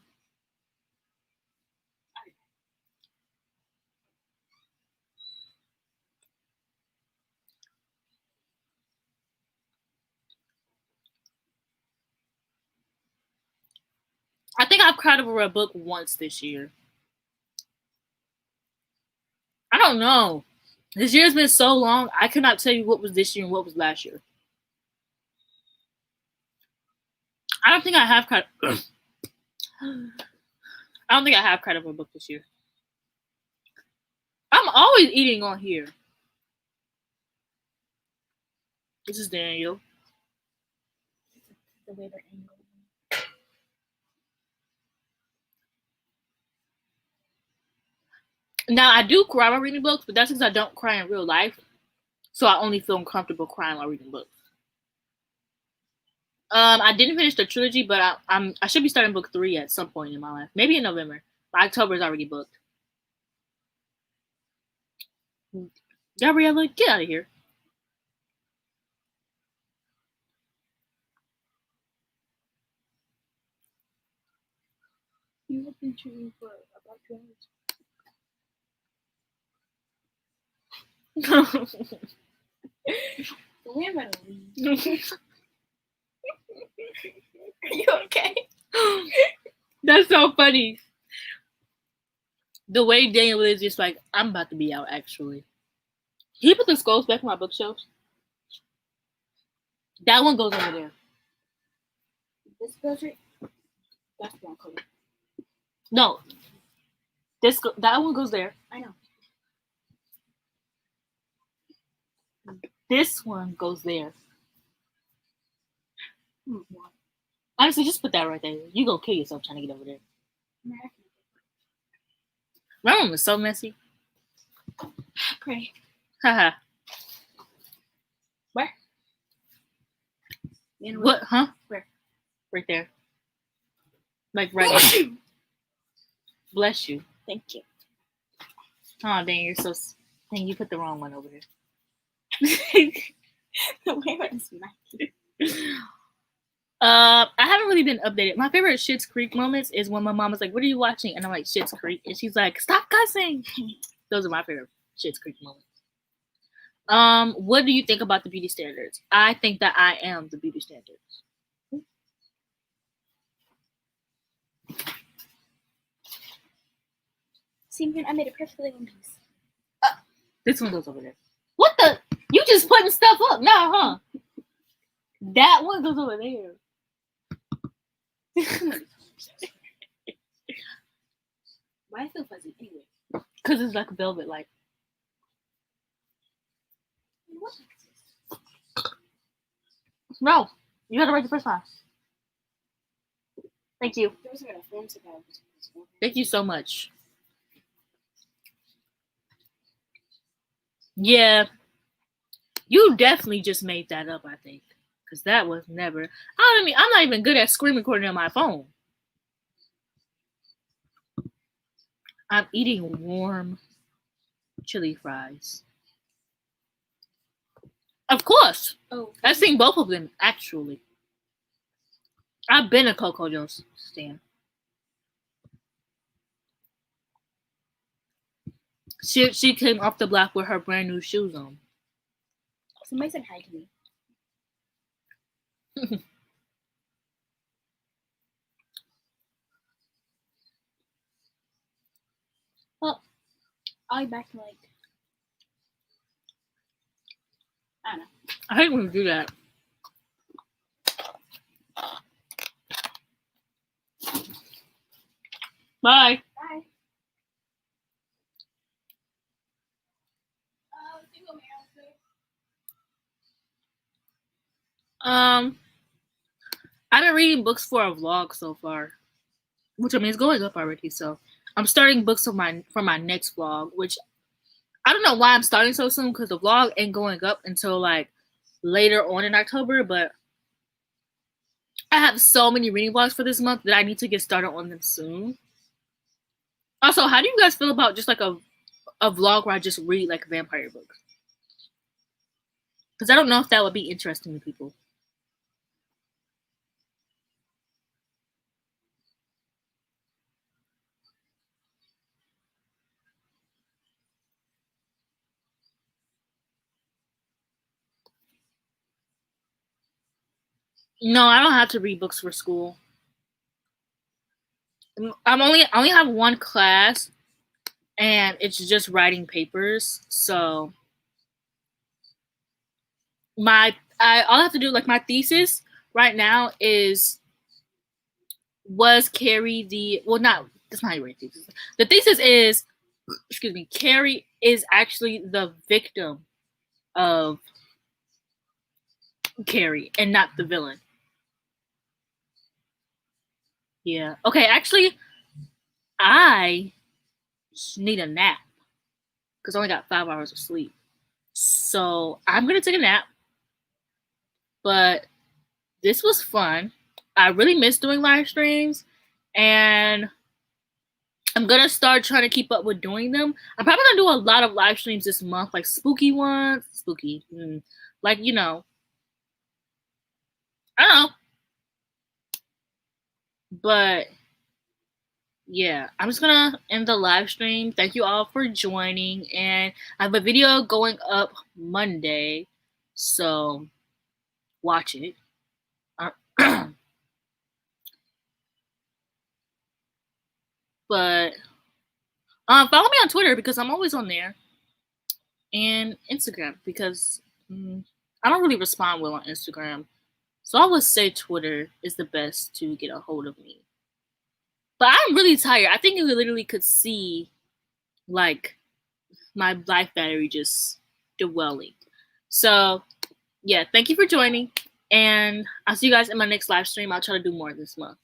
I think I've cried over a book once this year. I don't know. This year's been so long, I cannot tell you what was this year and what was last year. I don't think I have cried. I don't think I have cried over a book this year. I'm always eating on here. This is Daniel. The way they're angled. Now I do cry while reading books, but that's because I don't cry in real life. So I only feel comfortable crying while reading books. I didn't finish the trilogy, but I should be starting book 3 at some point in my life. Maybe in November. But October is already booked. Gabriella, get out of here. You have been chewing for about 2 hours. We're about to leave. Are you okay? That's so funny. The way Daniel is just like, I'm about to be out actually. Can you put the skulls back on my bookshelves? That one goes over there. This goes right. That's one color. No. That one goes there. I know. This one goes there. Honestly, just put that right there. You go kill yourself trying to get over there. My room is so messy. Pray. Haha. Where? What? Huh? Where? Right there. Like right there. Bless you. Thank you. Oh dang, you're so. Dang, you put the wrong one over there. Where is Mikey? I haven't really been updated. My favorite Schitt's Creek moments is when my mom was like, "What are you watching?" And I'm like, "Schitt's Creek," and she's like, "Stop cussing." Those are my favorite Schitt's Creek moments. What do you think about the beauty standards? I think that I am the beauty standards. See, man, I made it perfectly in piece. This one goes over there. What the? You just putting stuff up now, huh? That one goes over there. Why I feel fuzzy anyway? Because it's like velvet like. What is this? No, you gotta write the first one. Thank you. There wasn't enough room to go. Thank you so much. Yeah, you definitely just made that up, I think. Because that was never. I'm not even good at screen recording on my phone. I'm eating warm chili fries. Of course. Oh. I've seen both of them, actually. I've been a Coco Jones stan. She came off the block with her brand new shoes on. Somebody said hi to me. Well, I'll be back in like, I don't know. I hate when you do that. Bye. Bye. I've been reading books for a vlog so far, which I mean it's going up already. So I'm starting books for my next vlog, which I don't know why I'm starting so soon because the vlog ain't going up until like later on in October. But I have so many reading vlogs for this month that I need to get started on them soon. Also, how do you guys feel about just like a vlog where I just read like vampire books? Because I don't know if that would be interesting to people. No, I don't have to read books for school. I only have one class, and it's just writing papers. So all I have to do like my thesis right now was Carrie the not that's not your thesis. The thesis is Carrie is actually the victim of Carrie and not the villain. Yeah. Okay, actually I need a nap because I only got 5 hours of sleep. So I'm gonna take a nap. But this was fun. I really miss doing live streams, and I'm gonna start trying to keep up with doing them. I'm probably gonna do a lot of live streams this month, like spooky ones. Spooky. Like, you know. I don't know. But yeah, I'm just gonna end the live stream. Thank you all for joining, and I have a video going up Monday, so watch it. But follow me on Twitter because I'm always on there, and Instagram because I don't really respond well on Instagram, so I would say Twitter is the best to get a hold of me. But I'm really tired. I think you literally could see like my life battery just dwelling. So yeah, thank you for joining, and I'll see you guys in my next live stream. I'll try to do more this month.